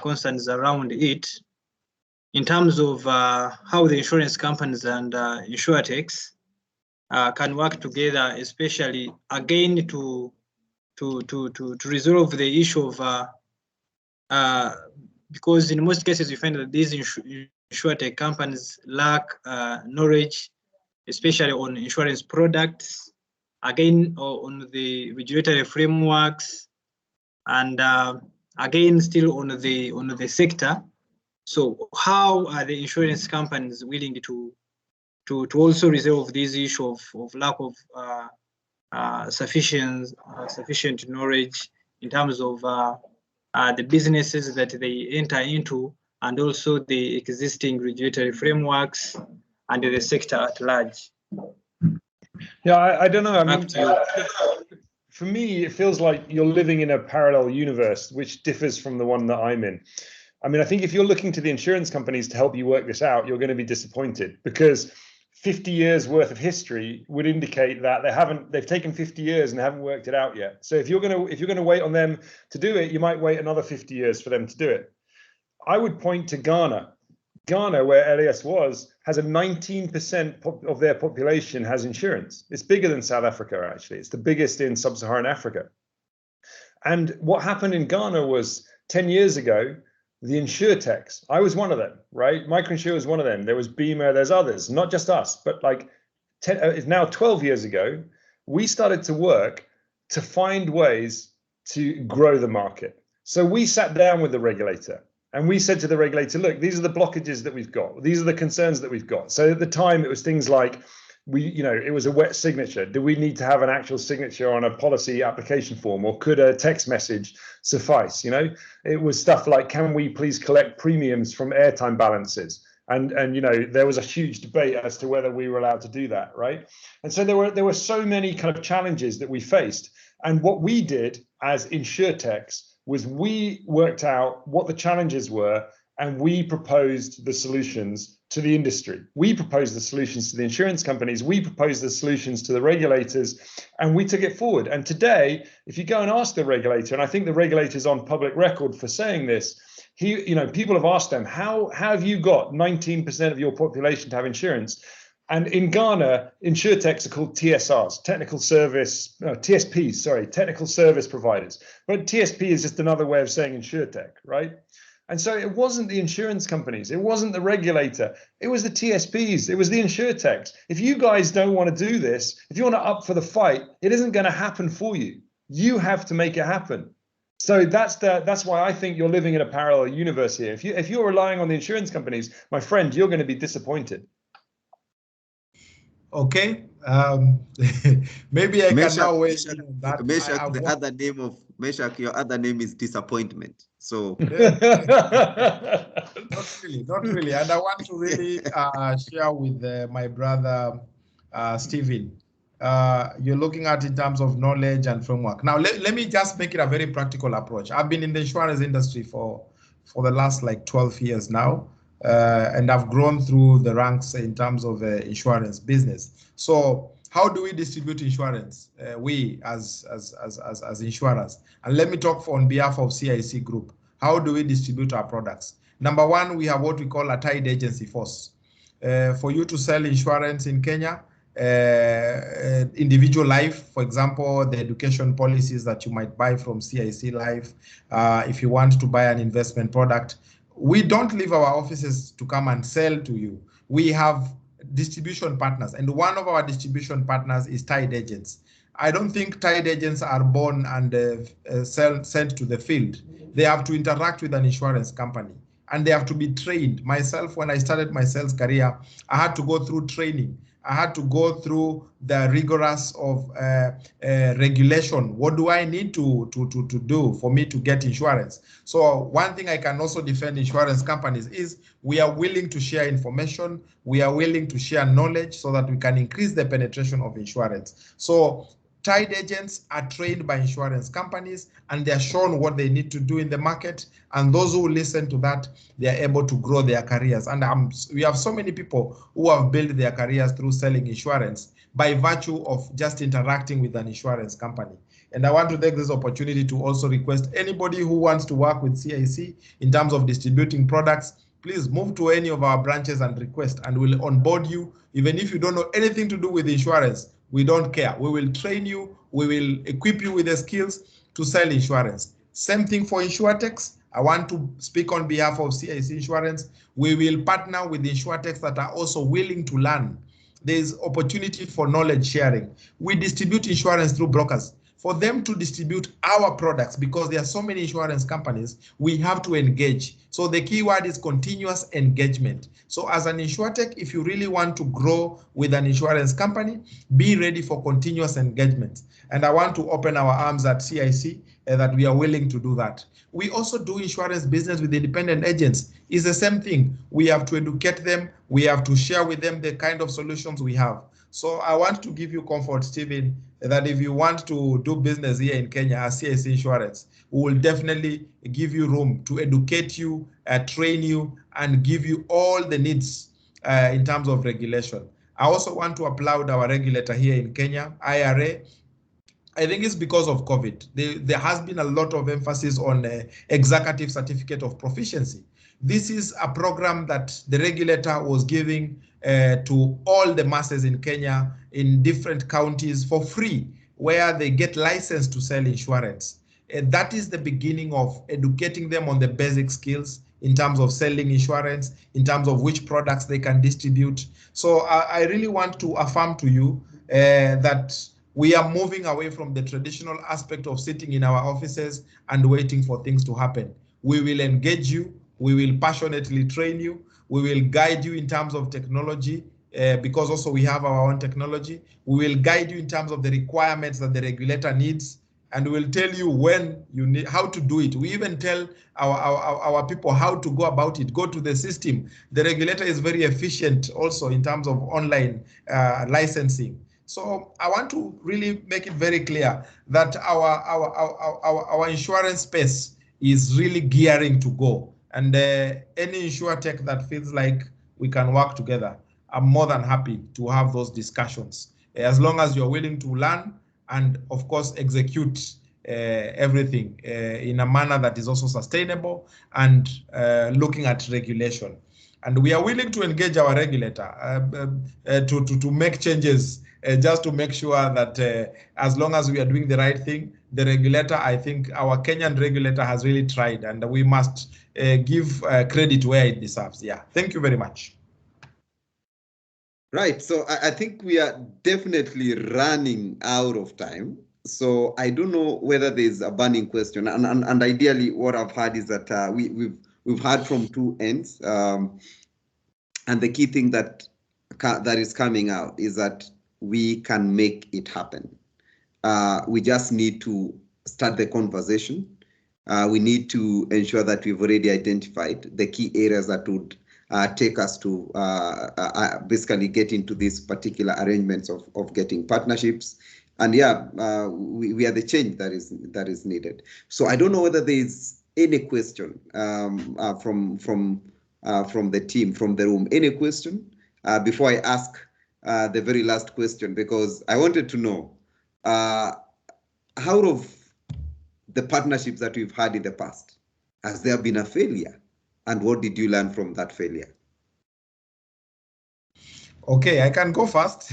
concerns around it in terms of how the insurance companies and InsurTechs can work together, especially again to resolve the issue of because in most cases we find that these InsurTech companies lack knowledge, especially on insurance products, again on the regulatory frameworks, and again still on the sector. So how are the insurance companies willing to also resolve this issue of lack of sufficient knowledge in terms of the businesses that they enter into, and also the existing regulatory frameworks and the sector at large? Yeah, I don't know. I mean, for me, it feels like you're living in a parallel universe which differs from the one that I'm in. I mean, I think if you're looking to the insurance companies to help you work this out, you're going to be disappointed, because 50 years worth of history would indicate that they've taken 50 years and they haven't worked it out yet. So if you're going to wait on them to do it, you might wait another 50 years for them to do it. I would point to Ghana. Ghana, where Elias was, has a 19% of their population has insurance. It's bigger than South Africa, actually. It's the biggest in sub-Saharan Africa. And what happened in Ghana was 10 years ago, the InsurTechs, I was one of them, right? Microinsure was one of them. There was Bima, there's others, not just us, but like it's now 12 years ago, we started to work to find ways to grow the market. So we sat down with the regulator and we said to the regulator, look, these are the blockages that we've got. These are the concerns that we've got. So at the time, it was things like it was a wet signature. Do we need to have an actual signature on a policy application form, or could a text message suffice? It was stuff like, can we please collect premiums from airtime balances? And there was a huge debate as to whether we were allowed to do that, right? And so there were so many kind of challenges that we faced. And what we did as insurtechs was we worked out what the challenges were, and we proposed the solutions to the industry. We proposed the solutions to the insurance companies. We proposed the solutions to the regulators, and we took it forward. And today, if you go and ask the regulator, and I think the regulator's on public record for saying this, people have asked them, how have you got 19% of your population to have insurance? And in Ghana, insurtechs are called TSRs, technical service providers. But TSP is just another way of saying insurtech, right? And so it wasn't the insurance companies, it wasn't the regulator, it was the TSPs, it was the insurtechs. If you guys don't want to do this, if you want to up for the fight, it isn't going to happen for you. You have to make it happen. So that's why I think you're living in a parallel universe here. If you're relying on the insurance companies, my friend, you're going to be disappointed. Okay, maybe I can now wait. Meshach, the other name of Meshach, your other name is disappointment. So not really. And I want to really share with my brother Stephen. You're looking at in terms of knowledge and framework. Now, let me just make it a very practical approach. I've been in the insurance industry for the last like 12 years now. And I've grown through the ranks in terms of insurance business. So how do we distribute insurance? We as insurers. And let me talk on behalf of CIC Group. How do we distribute our products? Number one, we have what we call a tied agency force. For you to sell insurance in Kenya, individual life, for example, the education policies that you might buy from CIC Life, if you want to buy an investment product, we don't leave our offices to come and sell to you. We have distribution partners, and one of our distribution partners is tied agents. I don't think tied agents are born and sent to the field. They have to interact with an insurance company, and they have to be trained. Myself, when I started my sales career, I had to go through training. I had to go through the rigorous of regulation. What do I need to do for me to get insurance? So one thing I can also defend insurance companies is we are willing to share information. We are willing to share knowledge so that we can increase the penetration of insurance. So tied agents are trained by insurance companies, and they are shown what they need to do in the market. And those who listen to that, they are able to grow their careers. And we have so many people who have built their careers through selling insurance by virtue of just interacting with an insurance company. And I want to take this opportunity to also request anybody who wants to work with CIC in terms of distributing products, please move to any of our branches and request, and we'll onboard you. Even if you don't know anything to do with insurance, we don't care. We will train you. We will equip you with the skills to sell insurance. Same thing for insurtechs. I want to speak on behalf of CIC Insurance. We will partner with insurtechs that are also willing to learn. There's opportunity for knowledge sharing. We distribute insurance through brokers. For them to distribute our products, because there are so many insurance companies, we have to engage. So the key word is continuous engagement. So as an insurtech, if you really want to grow with an insurance company, be ready for continuous engagement. And I want to open our arms at CIC that we are willing to do that. We also do insurance business with independent agents. It's the same thing. We have to educate them. We have to share with them the kind of solutions we have. So I want to give you comfort, Stephen, that if you want to do business here in Kenya as CIC Insurance, we will definitely give you room to educate you, train you, and give you all the needs in terms of regulation. I also want to applaud our regulator here in Kenya, IRA. I think it's because of COVID. There has been a lot of emphasis on executive certificate of proficiency. This is a program that the regulator was giving to all the masses in Kenya in different counties for free, where they get licensed to sell insurance. That is the beginning of educating them on the basic skills in terms of selling insurance, in terms of which products they can distribute. So I really want to affirm to you that we are moving away from the traditional aspect of sitting in our offices and waiting for things to happen. We will engage you. We will passionately train you. We will guide you in terms of technology, because also we have our own technology. We will guide you in terms of the requirements that the regulator needs, and we'll tell you when you need, how to do it. We even tell our people how to go about it. Go to the system. The regulator is very efficient also in terms of online licensing. So I want to really make it very clear that our insurance space is really gearing to go. And any insurtech that feels like we can work together, I'm more than happy to have those discussions, as long as you're willing to learn and, of course, execute everything in a manner that is also sustainable and looking at regulation. And we are willing to engage our regulator to make changes, just to make sure that as long as we are doing the right thing, the regulator, I think our Kenyan regulator has really tried, and we must give credit where it deserves. Yeah, thank you very much. Right, so I think we are definitely running out of time. So I don't know whether there's a burning question, and ideally what I've heard is that we've heard from two ends, and the key thing that is coming out is that we can make it happen. We just need to start the conversation. We need to ensure that we've already identified the key areas that would take us to basically get into these particular arrangements of getting partnerships. And yeah, we are the change that is needed. So I don't know whether there is any question from the team, from the room. Any question before I ask the very last question, because I wanted to know out of the partnerships that we've had in the past, has there been a failure? And what did you learn from that failure? Okay, I can go first.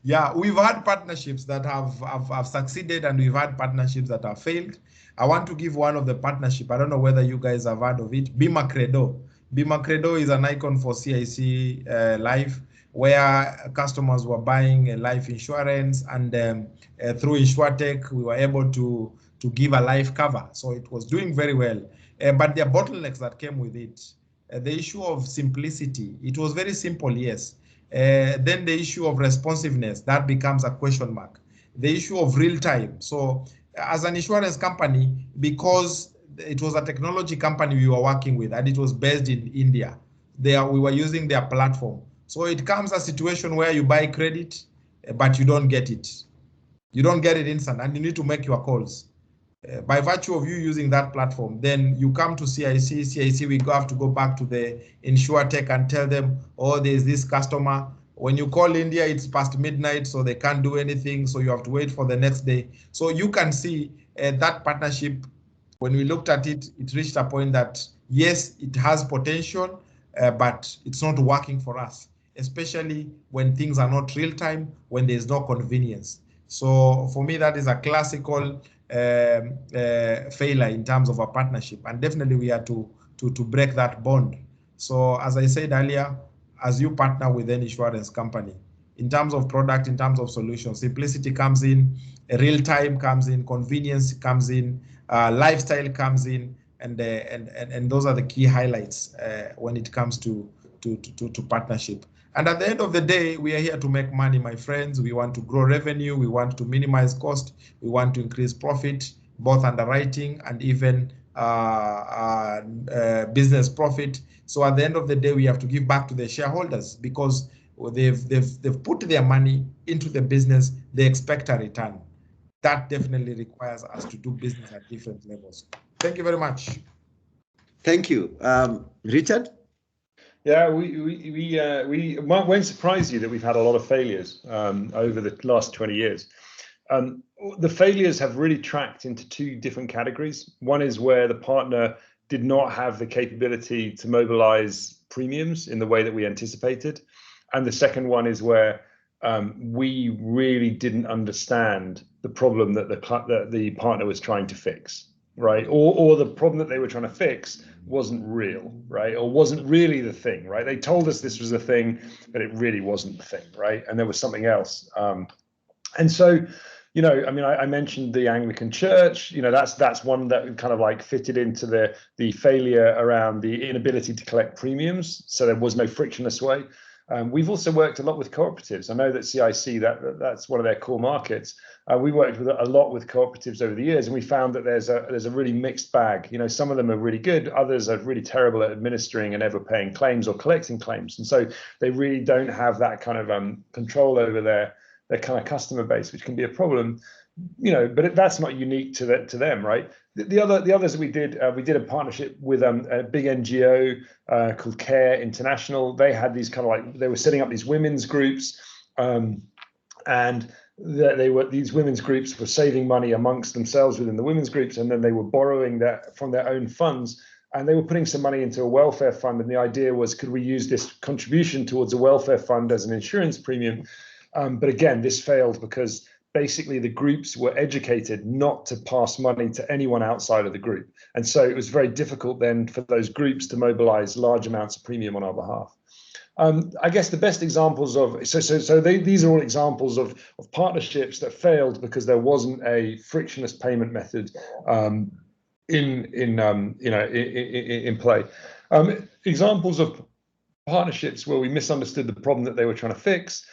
Yeah, we've had partnerships that have succeeded, and we've had partnerships that have failed. I want to give one of the partnership. I don't know whether you guys have heard of it. BimaCredo. BimaCredo is an icon for CIC Life, where customers were buying life insurance, and through InsurTech, we were able to give a life cover. So it was doing very well. But there are bottlenecks that came with it. The issue of simplicity, it was very simple, yes. Then the issue of responsiveness, that becomes a question mark. The issue of real time. So as an insurance company, because it was a technology company we were working with, and it was based in India, we were using their platform. So it comes a situation where you buy credit, but you don't get it. You don't get it instant, and you need to make your calls. By virtue of you using that platform, then you come to CIC, we have to go back to the InsurTech and tell them, oh, there's this customer. When you call India, it's past midnight, so they can't do anything. So you have to wait for the next day. So you can see that partnership, when we looked at it, it reached a point that, yes, it has potential, but it's not working for us, especially when things are not real time, when there's no convenience. So for me, that is a classical failure in terms of a partnership, and definitely we are to break that bond. So as I said earlier, as you partner with an insurance company, in terms of product, in terms of solution, simplicity comes in, real time comes in, convenience comes in, lifestyle comes in, and those are the key highlights when it comes to partnership. And at the end of the day, we are here to make money, my friends. We want to grow revenue. We want to minimize cost. We want to increase profit, both underwriting and even business profit. So at the end of the day, we have to give back to the shareholders, because they've put their money into the business. They expect a return. That definitely requires us to do business at different levels. Thank you very much. Thank you. Richard? Yeah, we won't surprise you that we've had a lot of failures over the last 20 years. The failures have really tracked into two different categories. One is where the partner did not have the capability to mobilize premiums in the way that we anticipated. And the second one is where we really didn't understand the problem that the partner was trying to fix, right? Or the problem that they were trying to fix wasn't real, right? Or wasn't really the thing, right? They told us this was a thing, but it really wasn't the thing, right? And there was something else. And so you know, I mean, I mentioned the Anglican Church. You know, that's one that kind of like fitted into the failure around the inability to collect premiums. So there was no frictionless way. We've also worked a lot with cooperatives. I know that CIC, that's one of their core markets. We worked with a lot with cooperatives over the years, and we found that there's a really mixed bag. You know, some of them are really good, others are really terrible at administering and ever paying claims or collecting claims, and so they really don't have that kind of control over their kind of customer base, which can be a problem. You know, but that's not unique to them, right? The others we did a partnership with a big NGO called Care International. They had these kind of like, they were setting up these women's groups, and these women's groups were saving money amongst themselves within the women's groups, and then they were borrowing that from their own funds, and they were putting some money into a welfare fund. And the idea was, could we use this contribution towards a welfare fund as an insurance premium? But again, this failed because basically the groups were educated not to pass money to anyone outside of the group. And so it was very difficult then for those groups to mobilize large amounts of premium on our behalf. I guess the best examples of, these are all examples of partnerships that failed because there wasn't a frictionless payment method in play. Examples of partnerships where we misunderstood the problem that they were trying to fix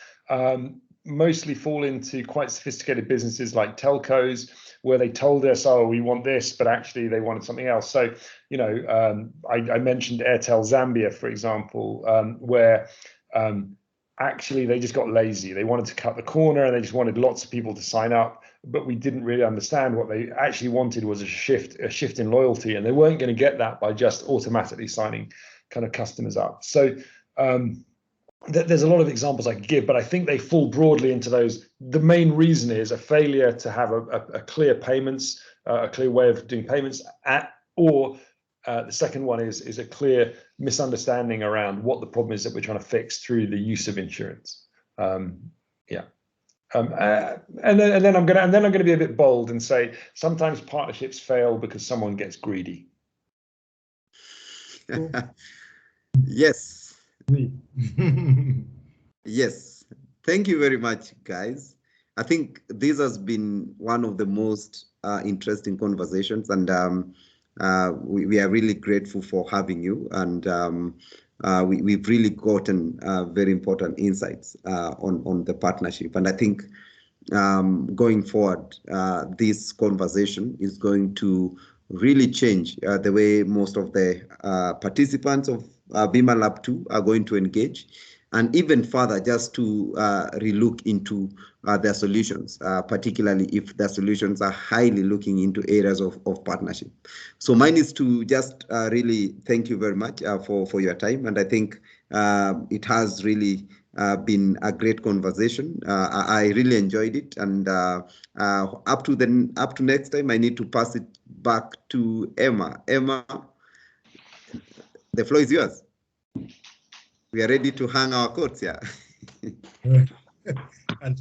mostly fall into quite sophisticated businesses like telcos, where they told us, oh, we want this, but actually they wanted something else. So, you know, I mentioned Airtel Zambia, for example, where actually they just got lazy. They wanted to cut the corner and they just wanted lots of people to sign up, but we didn't really understand what they actually wanted was a shift in loyalty, and they weren't going to get that by just automatically signing kind of customers up. So there's a lot of examples I could give, but I think they fall broadly into those. The main reason is a failure to have a clear payments, a clear way of doing payments, or the second one is a clear misunderstanding around what the problem is that we're trying to fix through the use of insurance. And then I'm gonna be a bit bold and say sometimes partnerships fail because someone gets greedy. Yes. Yes, thank you very much, guys. I think this has been one of the most interesting conversations, and we are really grateful for having you, and we've really gotten very important insights on the partnership. And I think going forward, this conversation is going to really change the way most of the participants of BimaLab 2 are going to engage, and even further just to relook into their solutions, particularly if their solutions are highly looking into areas of partnership. So mine is to just really thank you very much for your time, and I think it has really been a great conversation. I really enjoyed it, and up to next time, I need to pass it back to Emma. Emma, the floor is yours. We are ready to hang our coats here. And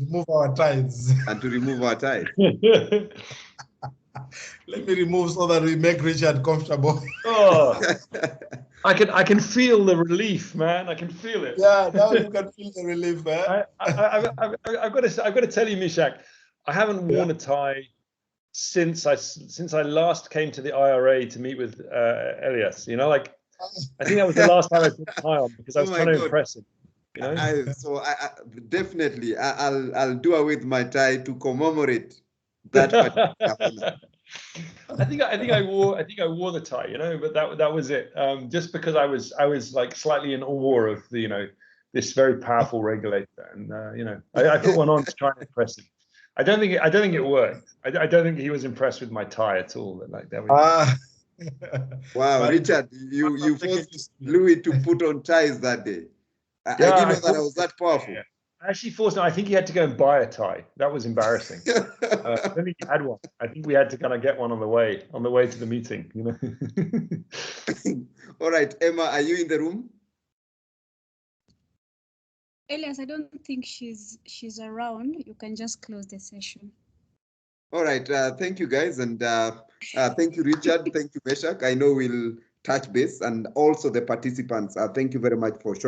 remove our ties. And to remove our ties. Let me remove so that we make Richard comfortable. Oh, I can feel the relief, man. I can feel it. Yeah, now you can feel the relief, man. I've got to tell you, Mishak, I haven't worn a tie since I last came to the IRA to meet with Elias. You know, like I think that was the last time I put a tie on because I was trying to impress him. You know? I definitely I'll do away with my tie to commemorate that. I think I wore the tie, you know, but that was it. Just because I was like slightly in awe of the, you know, this very powerful regulator, and you know, I put one on to try and impress him. I don't think it worked. I don't think he was impressed with my tie at all. Like that was. Wow, Richard, you forced Louis to put on ties that day. I didn't know that I was that powerful. Yeah. I actually forced him. I think he had to go and buy a tie. That was embarrassing. I don't think he had one. I think we had to kind of get one on the way to the meeting. You know. All right, Emma, are you in the room? Elias, I don't think she's around. You can just close the session. All right. Thank you, guys, and thank you, Richard. Thank you, Meshach. I know we'll touch base, and also the participants. Thank you very much for showing.